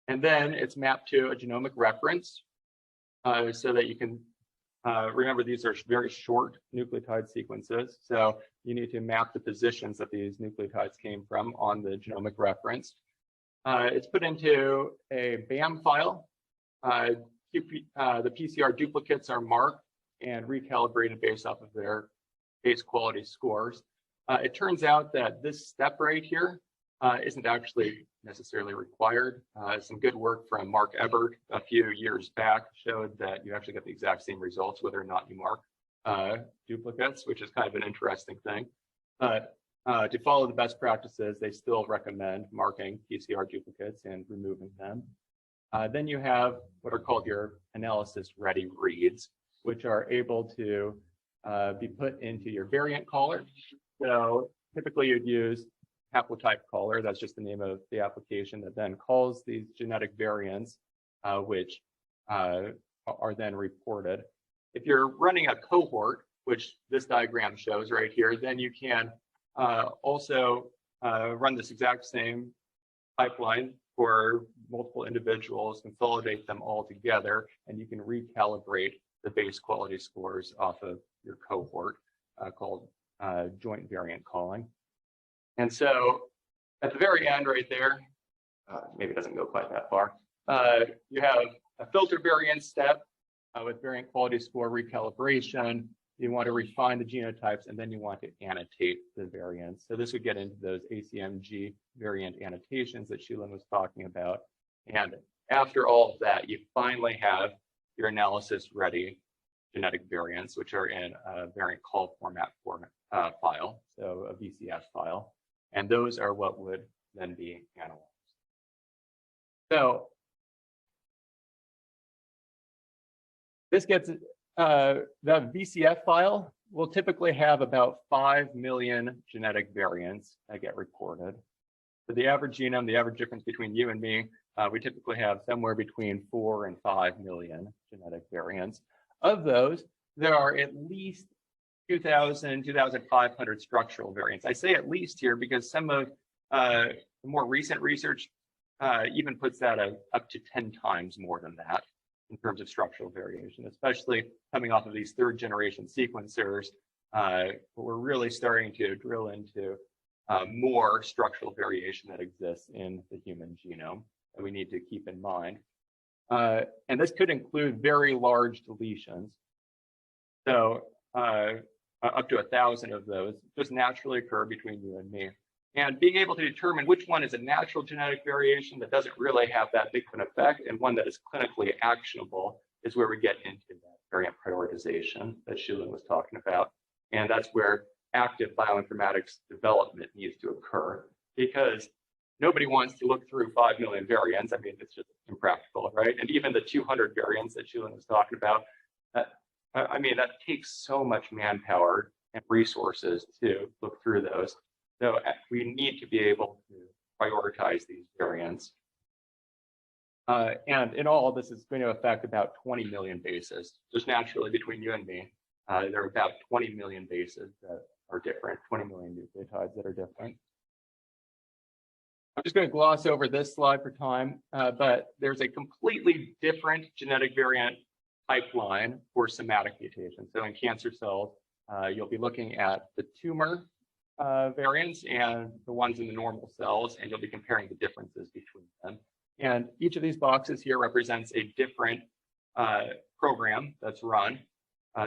And then it's mapped to a genomic reference so that you can remember these are very short nucleotide sequences. So you need to map the positions that these nucleotides came from on the genomic reference. It's put into a BAM file. The PCR duplicates are marked and recalibrated based off of their base quality scores. It turns out that this step right here isn't actually necessarily required. Some good work from Mark Ebert a few years back showed that you actually get the exact same results whether or not you mark duplicates, which is kind of an interesting thing. But to follow the best practices, they still recommend marking PCR duplicates and removing them. Then you have what are called your analysis-ready reads, which are able to be put into your variant caller. So typically you'd use haplotype caller, that's just the name of the application that then calls these genetic variants, which are then reported. If you're running a cohort, which this diagram shows right here, then you can also run this exact same pipeline for multiple individuals, consolidate them all together, and you can recalibrate the base quality scores off of your cohort called joint variant calling. And so at the very end right there, maybe it doesn't go quite that far, you have a filter variant step with variant quality score recalibration. You want to refine the genotypes, and then you want to annotate the variants. So this would get into those ACMG variant annotations that Shulin was talking about. And after all of that, you finally have your analysis-ready genetic variants, which are in a variant call format file, so a VCF file. And those are what would then be analyzed. So this gets, the VCF file will typically have about 5 million genetic variants that get recorded. For the average genome, the average difference between you and me, we typically have somewhere between 4 and 5 million genetic variants. Of those, there are at least 2,000, 2,500 structural variants. I say at least here because some of the more recent research even puts that up to 10 times more than that in terms of structural variation, especially coming off of these third generation sequencers. We're really starting to drill into more structural variation that exists in the human genome that we need to keep in mind. And this could include very large deletions. So up to 1,000 of those just naturally occur between you and me. And being able to determine which one is a natural genetic variation that doesn't really have that big of an effect and one that is clinically actionable is where we get into that variant prioritization that Shulin was talking about. And that's where active bioinformatics development needs to occur, because nobody wants to look through 5 million variants. I mean, it's just impractical, right? And even the 200 variants that Shulin was talking about, I mean, that takes so much manpower and resources to look through those. So we need to be able to prioritize these variants. And in all, this is going to affect about 20 million bases. Just naturally between you and me, there are about 20 million bases that are different, 20 million nucleotides that are different. I'm just going to gloss over this slide for time, but there's a completely different genetic variant pipeline for somatic mutations. So in cancer cells, you'll be looking at the tumor variants and the ones in the normal cells, and you'll be comparing the differences between them. And each of these boxes here represents a different program that's run.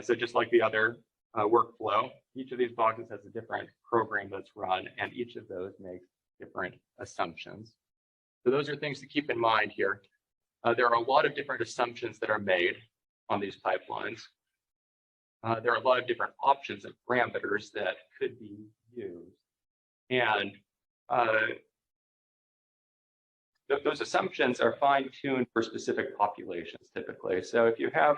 So just like the other workflow, each of these boxes has a different program that's run, and each of those makes different assumptions. So those are things to keep in mind here. There are a lot of different assumptions that are made on these pipelines. There are a lot of different options and parameters that could be used. And those assumptions are fine-tuned for specific populations typically. So if you have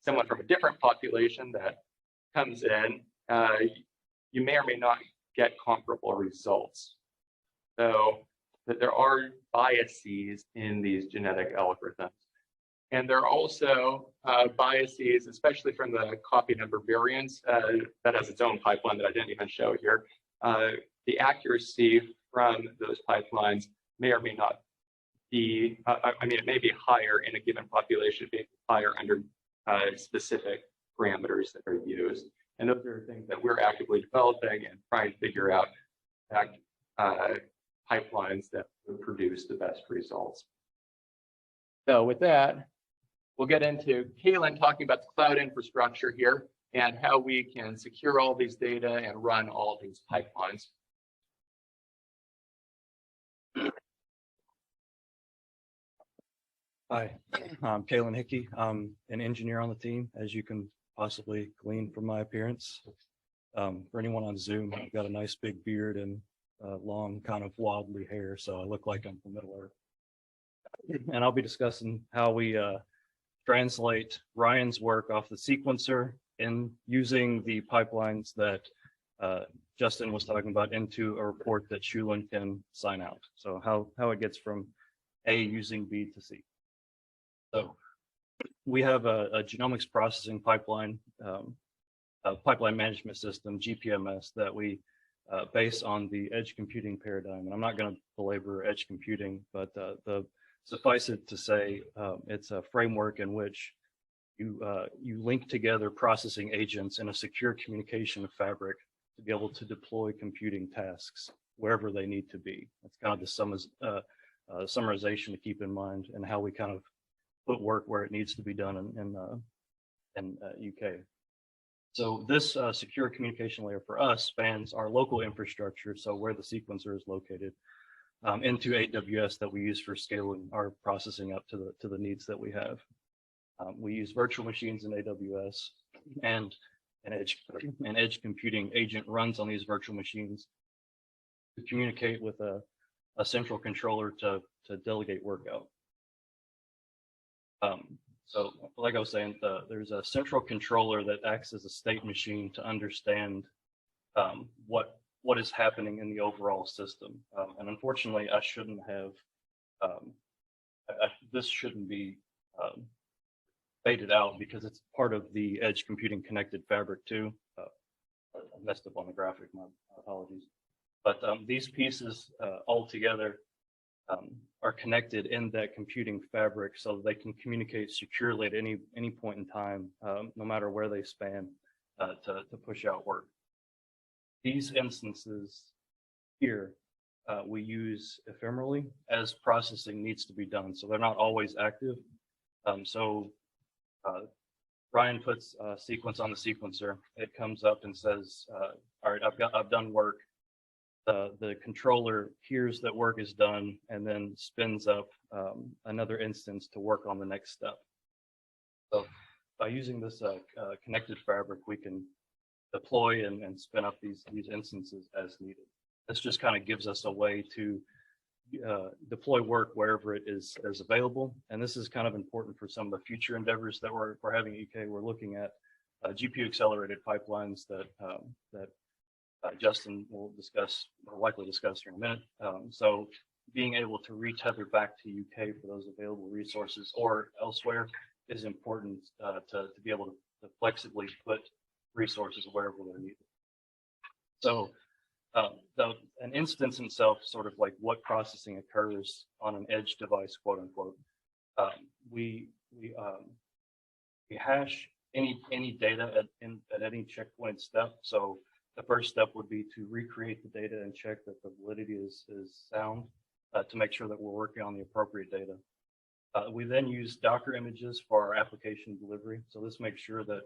someone from a different population that comes in, you may or may not get comparable results. So that there are biases in these genetic algorithms. And there are also biases, especially from the copy number variants, that has its own pipeline that I didn't even show here. The accuracy from those pipelines may or may not be, I mean, it may be higher in a given population, it may be higher under specific parameters that are used. And those are things that we're actively developing and trying to figure out pipelines that would produce the best results. So with that, we'll get into Caylin talking about the cloud infrastructure here and how we can secure all these data and run all these pipelines. Hi, I'm Caylin Hickey. I'm an engineer on the team, as you can possibly glean from my appearance. For anyone on Zoom, I've got a nice big beard and long, kind of wobbly hair, so I look like I'm from Middle Earth. And I'll be discussing how we translate Ryan's work off the sequencer and using the pipelines that Justin was talking about into a report that Shulin can sign out. So how it gets from A using B to C. So we have a genomics processing pipeline, a pipeline management system, GPMS, that we base on the edge computing paradigm. And I'm not going to belabor edge computing, but suffice it to say, it's a framework in which you link together processing agents in a secure communication fabric to be able to deploy computing tasks wherever they need to be. That's kind of the summarization to keep in mind, and how we kind of put work where it needs to be done in UK. So this secure communication layer for us spans our local infrastructure, so where the sequencer is located, into AWS that we use for scaling our processing up to the needs that we have. We use virtual machines in AWS, and an edge computing agent runs on these virtual machines to communicate with a central controller to delegate work out. So like I was saying, there's a central controller that acts as a state machine to understand what what is happening in the overall system. And unfortunately, I shouldn't have, this shouldn't be faded out because it's part of the edge computing connected fabric too. I messed up on the graphic, my apologies. But these pieces all together are connected in that computing fabric so that they can communicate securely at any point in time, no matter where they span, to push out work. These instances here, we use ephemerally as processing needs to be done. So they're not always active. Ryan puts a sequence on the sequencer. It comes up and says, all right, I've done work. The controller hears that work is done and then spins up another instance to work on the next step. So by using this connected fabric, we can deploy and spin up these instances as needed. This just kind of gives us a way to deploy work wherever it is available. And this is kind of important for some of the future endeavors that we're having at UK. We're looking at GPU accelerated pipelines that Justin will discuss, or likely discuss here in a minute. So being able to retether back to UK for those available resources or elsewhere is important to be able to flexibly put resources wherever they're needed. So an instance itself, sort of like what processing occurs on an edge device, quote unquote. We hash any data at any checkpoint step. So the first step would be to recreate the data and check that the validity is sound to make sure that we're working on the appropriate data. We then use Docker images for our application delivery. So this makes sure that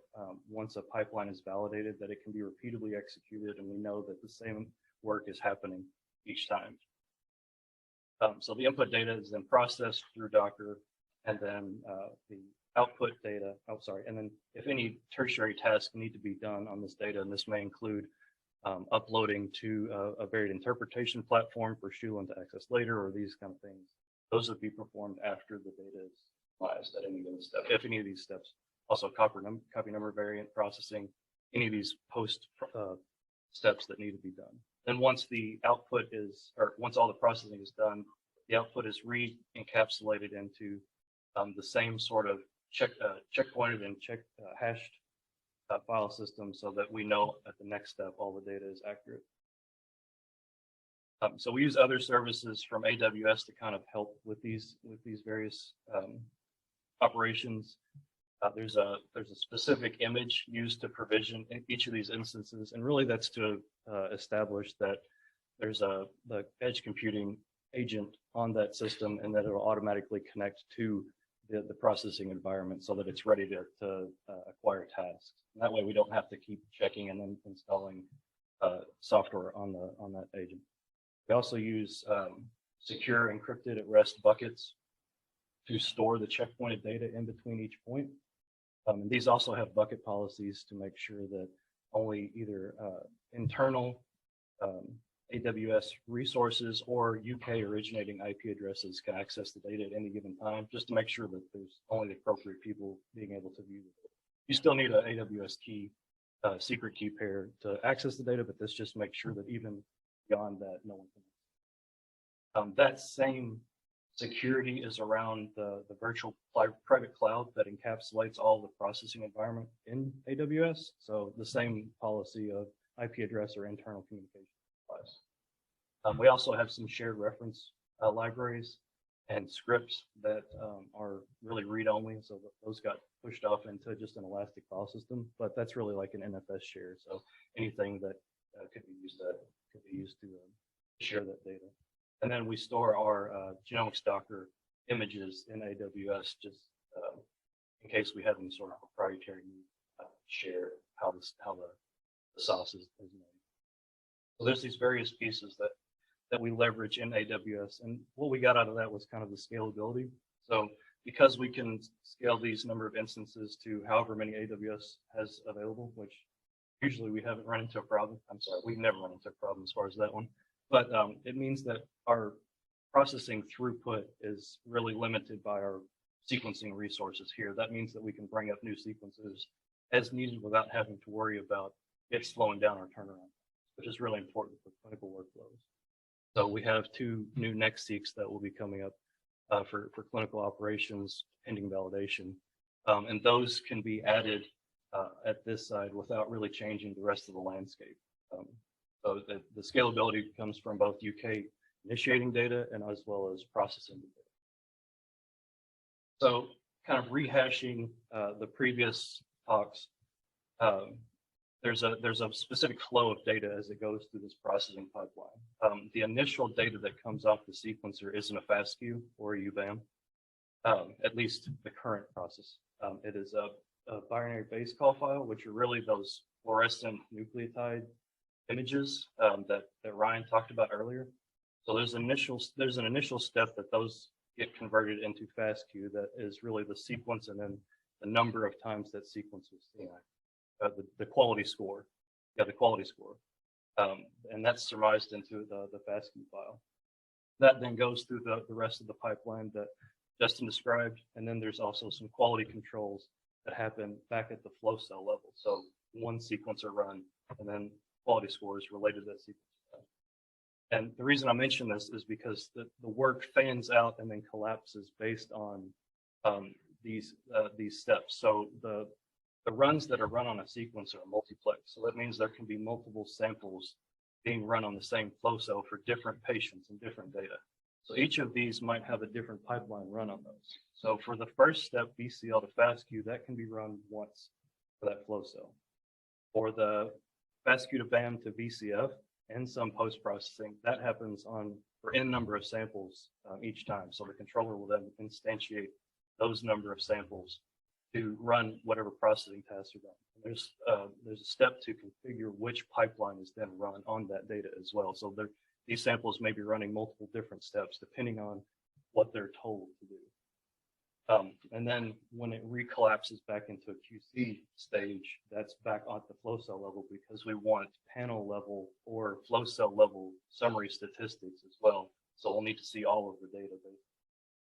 once a pipeline is validated, that it can be repeatedly executed and we know that the same work is happening each time. So the input data is then processed through Docker, and then the output data, and then if any tertiary tasks need to be done on this data, and this may include uploading to a varied interpretation platform for Shulin to access later, or these kind of things, those would be performed after the data is analyzed at any given step, if any of these steps. Also copy number variant processing, any of these post steps that need to be done. Then once the output is, or once all the processing is done, the output is re-encapsulated into the same sort of checkpointed and hashed file system so that we know at the next step all the data is accurate. So we use other services from AWS to kind of help with these various operations. There's a specific image used to provision each of these instances, and really that's to establish that there's the edge computing agent on that system, and that it'll automatically connect to the processing environment so that it's ready to acquire tasks. And that way we don't have to keep checking and then installing software on that agent. We also use secure encrypted at rest buckets to store the checkpointed data in between each point. And these also have bucket policies to make sure that only either internal AWS resources or UK originating IP addresses can access the data at any given time, just to make sure that there's only the appropriate people being able to view it. You still need an AWS key, secret key pair to access the data, but this just makes sure that even beyond that, no one can. That same security is around the virtual private cloud that encapsulates all the processing environment in AWS. So the same policy of IP address or internal communication applies. We also have some shared reference libraries and scripts that are really read-only. So those got pushed off into just an elastic file system, but that's really like an NFS share. So anything that could be used to share that data. And then we store our genomics Docker images in AWS just in case we have any sort of proprietary need to share how the sauce is made. So there's these various pieces that we leverage in AWS, and what we got out of that was kind of the scalability. So because we can scale these number of instances to however many AWS has available, which usually we haven't run into a problem. I'm sorry, we've never run into a problem as far as that one. But it means that our processing throughput is really limited by our sequencing resources here. That means that we can bring up new sequences as needed without having to worry about it slowing down our turnaround. which is really important for clinical workflows. So we have 2 new NextSeqs that will be coming up for clinical operations pending validation. And those can be added at this side without really changing the rest of the landscape. So the scalability comes from both UK initiating data and as well as processing data. So kind of rehashing the previous talks, there's a specific flow of data as it goes through this processing pipeline. The initial data that comes off the sequencer isn't a FASTQ or a UBAM, at least the current process. It is a binary base call file, which are really those fluorescent nucleotide images that Ryan talked about earlier. So there's an initial step that those get converted into FASTQ that is really the sequence and then the number of times that sequence was seen. The quality score, the quality score. And that's surmised into the FASTQ file. That then goes through the rest of the pipeline that Justin described. And then there's also some quality controls that happen back at the flow cell level. So one sequencer run and then quality scores related to that sequence. And the reason I mention this is because the work fans out and then collapses based on these steps. So the runs that are run on a sequencer are multiplex. So that means there can be multiple samples being run on the same flow cell for different patients and different data. So each of these might have a different pipeline run on those. So for the first step, BCL to FASTQ, that can be run once for that flow cell. For the FASTQ to BAM to VCF and some post-processing, that happens for n number of samples each time. So the controller will then instantiate those number of samples to run whatever processing tasks are done. There's a step to configure which pipeline is then run on that data as well. So these samples may be running multiple different steps depending on what they're told to do. And then when it recollapses back into a QC stage, that's back on the flow cell level because we want panel level or flow cell level summary statistics as well. So we'll need to see all of the data,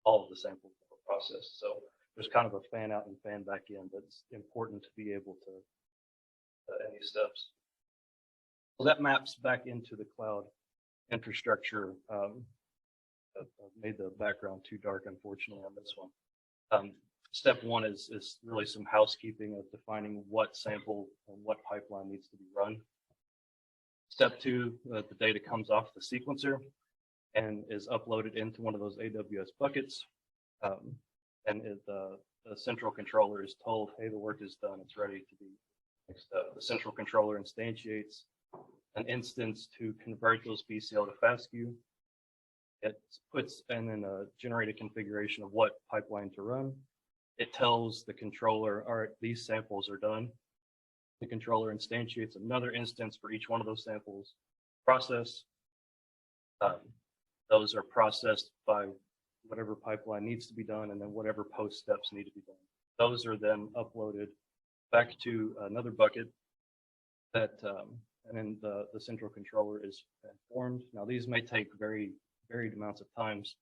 all of the samples that were processed. So there's kind of a fan out and fan back in, but it's important to be able to any steps. So that maps back into the cloud infrastructure. I've made the background too dark, unfortunately, on this one. Step 1 is really some housekeeping of defining what sample and what pipeline needs to be run. Step 2, the data comes off the sequencer and is uploaded into one of those AWS buckets. And the central controller is told, hey, the work is done, it's ready to be next up. The central controller instantiates an instance to convert those BCL to FASTQ. It puts in a generated configuration of what pipeline to run. It tells the controller, all right, these samples are done. The controller instantiates another instance for each one of those samples. Process. Those are processed by whatever pipeline needs to be done, and then whatever post steps need to be done. Those are then uploaded back to another bucket that, and then the central controller is informed. Now, these may take varied amounts of times.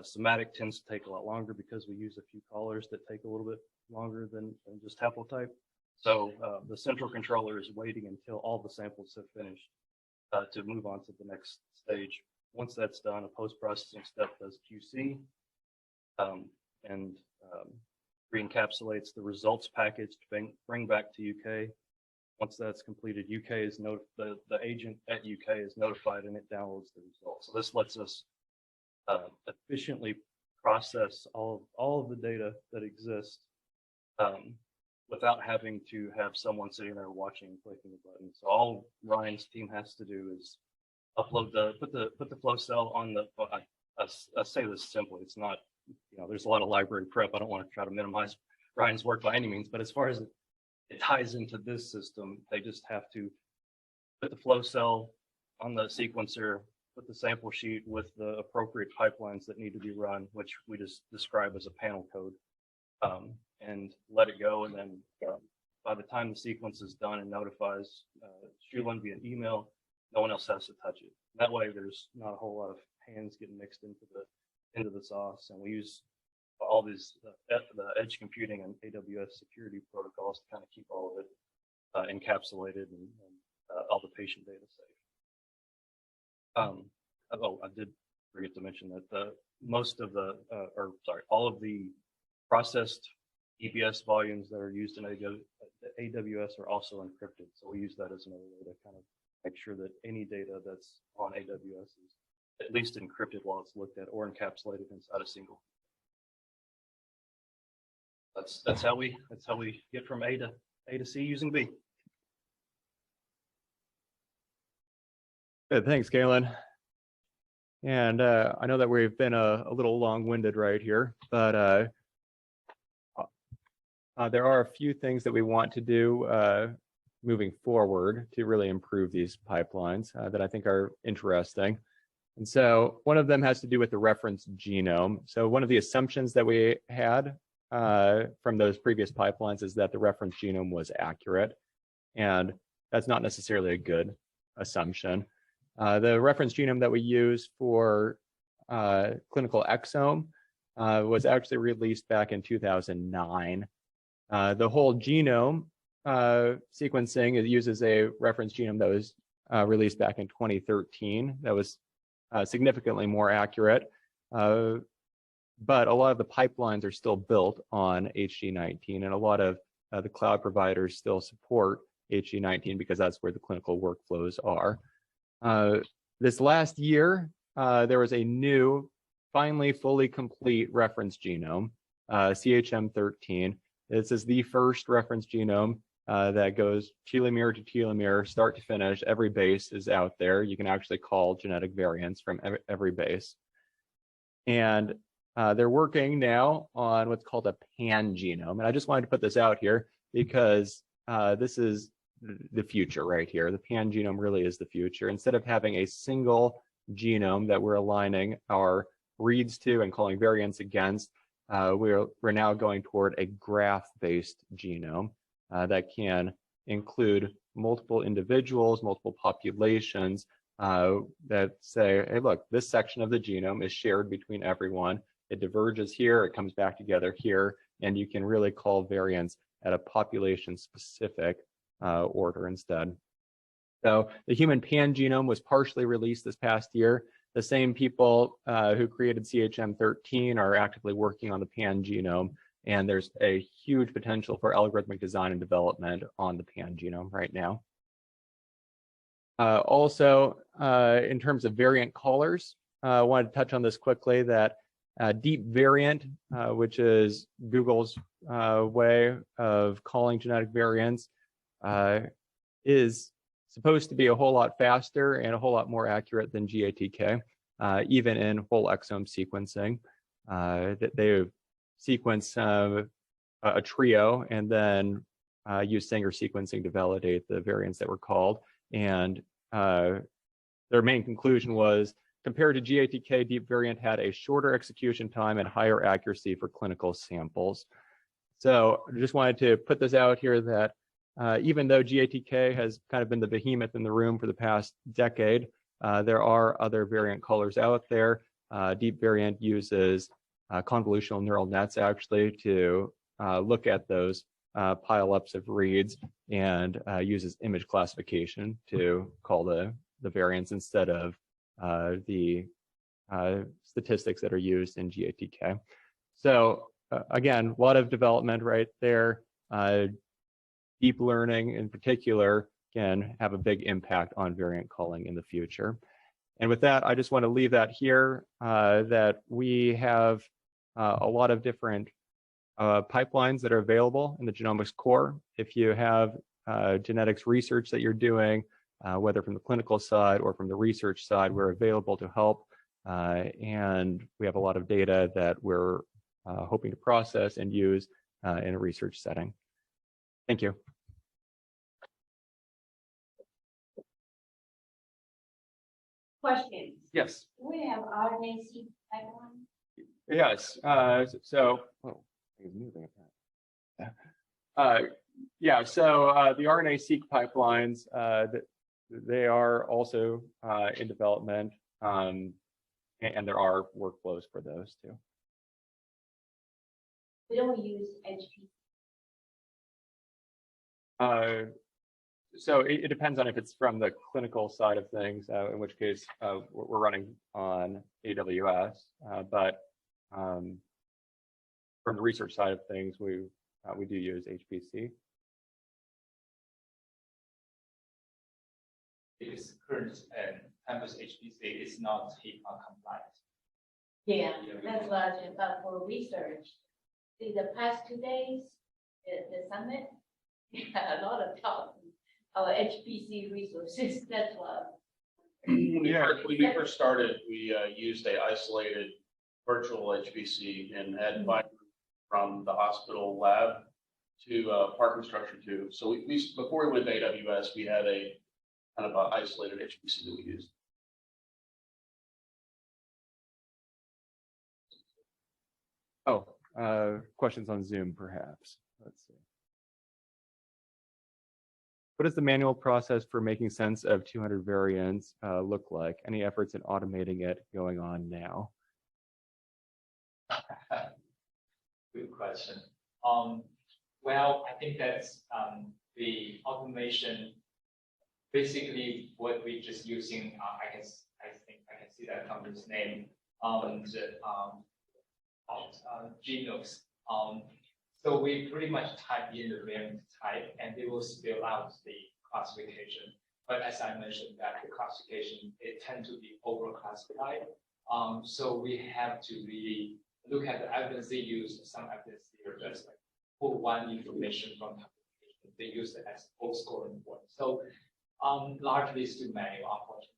Somatic tends to take a lot longer because we use a few callers that take a little bit longer than just haplotype. So the central controller is waiting until all the samples have finished to move on to the next stage. Once that's done, a post-processing step does QC and re-encapsulates the results package to bring back to UK. Once that's completed, the agent at UK is notified and it downloads the results. So this lets us efficiently process all of the data that exists without having to have someone sitting there watching and clicking a button. So all Ryan's team has to do is upload put the flow cell on the. I say this simply. It's not, there's a lot of library prep. I don't want to try to minimize Ryan's work by any means, but as far as it ties into this system, they just have to put the flow cell on the sequencer, put the sample sheet with the appropriate pipelines that need to be run, which we just describe as a panel code, and let it go. And then by the time the sequence is done and notifies Shulin via email, no one else has to touch it. That way, there's not a whole lot of hands getting mixed into the sauce. And we use all these the edge computing and AWS security protocols to kind of keep all of it encapsulated and all the patient data safe. I did forget to mention that all of the processed EBS volumes that are used in AWS are also encrypted. So we use that as another way to kind of make sure that any data that's on AWS is at least encrypted while it's looked at or encapsulated inside a single. That's how we get from A to C using B. Good, thanks, Caylin. And I know that we've been a little long-winded right here, but there are a few things that we want to do moving forward to really improve these pipelines that I think are interesting. And so one of them has to do with the reference genome. So one of the assumptions that we had from those previous pipelines is that the reference genome was accurate, and that's not necessarily a good assumption. The reference genome that we use for clinical exome was actually released back in 2009. The whole genome sequencing, it uses a reference genome that was released back in 2013 that was significantly more accurate. But a lot of the pipelines are still built on HG19, and a lot of the cloud providers still support HG19 because that's where the clinical workflows are. This last year, there was a new, finally fully complete reference genome, CHM13. This is the first reference genome that goes telomere to telomere, start to finish. Every base is out there. You can actually call genetic variants from every base. And they're working now on what's called a pan-genome. And I just wanted to put this out here because this is the future right here. The pan-genome really is the future. Instead of having a single genome that we're aligning our reads to and calling variants against, we're now going toward a graph-based genome that can include multiple individuals, multiple populations that say, hey, look, this section of the genome is shared between everyone. It diverges here, it comes back together here, and you can really call variants at a population-specific order instead. So the human pan-genome was partially released this past year. The same people who created CHM13 are actively working on the pan-genome, and there's a huge potential for algorithmic design and development on the pan-genome right now. Also, in terms of variant callers, I wanted to touch on this quickly, that deep variant, which is Google's way of calling genetic variants, is supposed to be a whole lot faster and a whole lot more accurate than GATK, even in whole exome sequencing. They sequence a trio and then use Sanger sequencing to validate the variants that were called. And their main conclusion was, compared to GATK, deep variant had a shorter execution time and higher accuracy for clinical samples. So I just wanted to put this out here that even though GATK has kind of been the behemoth in the room for the past decade, there are other variant callers out there. Deep variant uses convolutional neural nets actually to look at those pile-ups of reads, and uses image classification to call the variants instead of the statistics that are used in GATK. So again, a lot of development right there. Deep learning in particular can have a big impact on variant calling in the future. And with that, I just want to leave that here, that we have a lot of different pipelines that are available in the genomics core. If you have genetics research that you're doing, whether from the clinical side or from the research side, we're available to help. And we have a lot of data that we're hoping to process and use in a research setting. Thank you. Questions? Yes. Do we have RNA-seq pipeline? Yes. So, oh, it's moving. Yeah. So the RNA-seq pipelines, they are also in development, and there are workflows for those too. We don't use HT. So it depends on if it's from the clinical side of things, in which case we're running on AWS, but from the research side of things, we do use HPC. Because current campus HPC is not HIPAA compliant. Yeah, that's what, but for research, in the past 2 days, the summit, we had a lot of talk, our HPC resources, that's what. When we first started, we used a isolated virtual HPC and had five from the hospital lab to Park Structure 2. So we before we went to AWS, we had a kind of an isolated HPC that we used. Oh, questions on Zoom, perhaps. Let's see. What does the manual process for making sense of 200 variants look like? Any efforts in automating it going on now? Good question. Well, I think that's the automation. Basically, what we're just using, I think I can see that company's name, genomics. So we pretty much type in the variant type, and it will spell out the classification. But as I mentioned, that the classification it tends to be overclassified. So we have to really look at the evidence they use. Some evidence they are just like pull one information from publication. They use it as old scoring point. So largely still manual, unfortunately.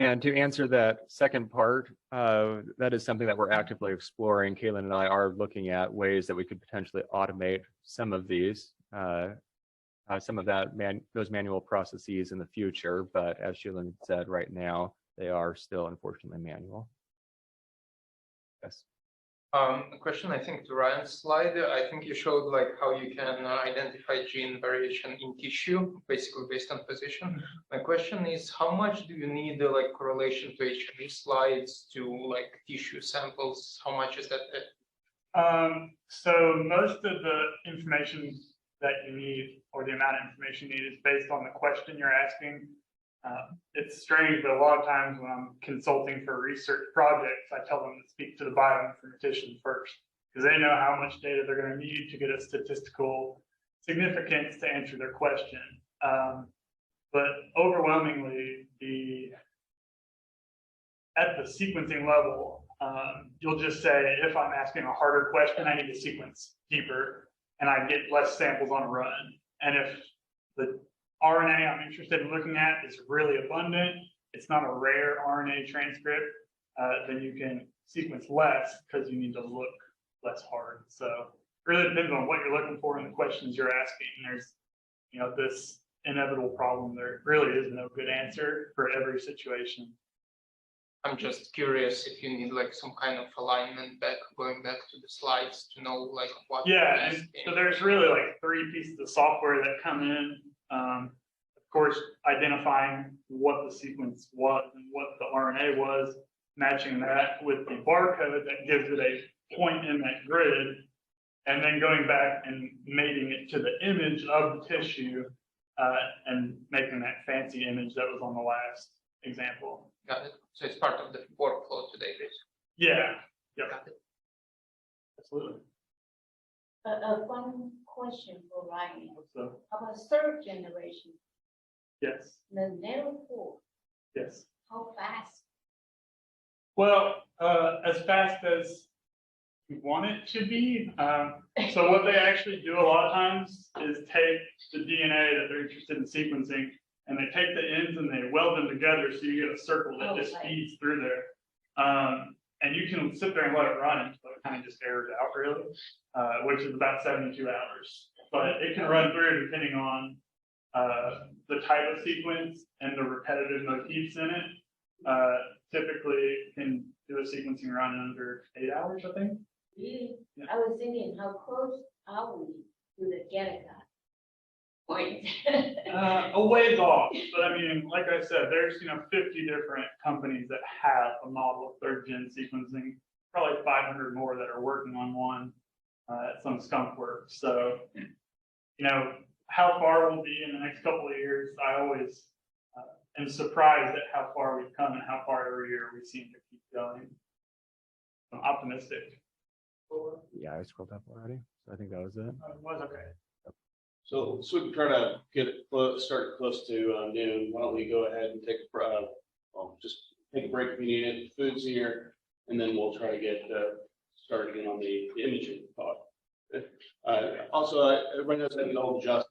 And to answer that second part, that is something that we're actively exploring. Caylin and I are looking at ways that we could potentially automate some of these, some of those manual processes in the future. But as Shulin said, right now they are still unfortunately manual. Yes. A question, I think, to Ryan's slide. I think you showed like how you can identify gene variation in tissue, basically based on position. My question is, how much do you need like correlation to H&E slides to like tissue samples? How much is that? So most of the information that you need, or the amount of information you need, is based on the question you're asking. It's strange, but a lot of times when I'm consulting for research projects, I tell them to speak to the bioinformatician first, because they know how much data they're going to need to get a statistical significance to answer their question. But overwhelmingly, at the sequencing level, you'll just say, if I'm asking a harder question, I need to sequence deeper, and I get less samples on a run. And if the RNA I'm interested in looking at is really abundant, it's not a rare RNA transcript, then you can sequence less because you need to look less hard. So it really depends on what you're looking for and the questions you're asking. There's, this inevitable problem. There really is no good answer for every situation. I'm just curious if you need like some kind of alignment going back to the slides to know like what. Yeah, and so there's really like 3 pieces of software that come in. Of course, identifying what the sequence was and what the RNA was, matching that with the barcode that gives it a point in that grid, and then going back and mating it to the image of the tissue and making that fancy image that was on the last example. Got it. So it's part of the workflow today, basically. Yeah. Yep. Got it. Absolutely. One question for Ryan. So, About third generation, yes. the nanopore, Yes. how fast? Well, as fast as you want it to be. So what they actually do a lot of times is take the DNA that they're interested in sequencing, and they take the ends and they weld them together so you get a circle that just feeds through there. And you can sit there and let it run, so it kind of just airs out really, which is about 72 hours. But it can run through depending on the type of sequence and the repetitive motifs in it. Typically, it can do a sequencing run in under 8 hours, I think. Really? Yeah. I was thinking, how close are we to the Gattaca point? A ways off, but I mean, like I said, there's 50 different companies that have a model of third-gen sequencing. Probably 500 more that are working on one at some skunk works. So you know, how far we'll be in the next couple of years, I always am surprised at how far we've come and how far every year we seem to keep going. I'm optimistic. Yeah, I scrolled up already. So I think that was it. It was okay. So we can try to get it start close to noon. Why don't we go ahead and take just take a break if we need it. Food's here, and then we'll try to get started again on the imaging thought. Also, everybody knows that the old Justin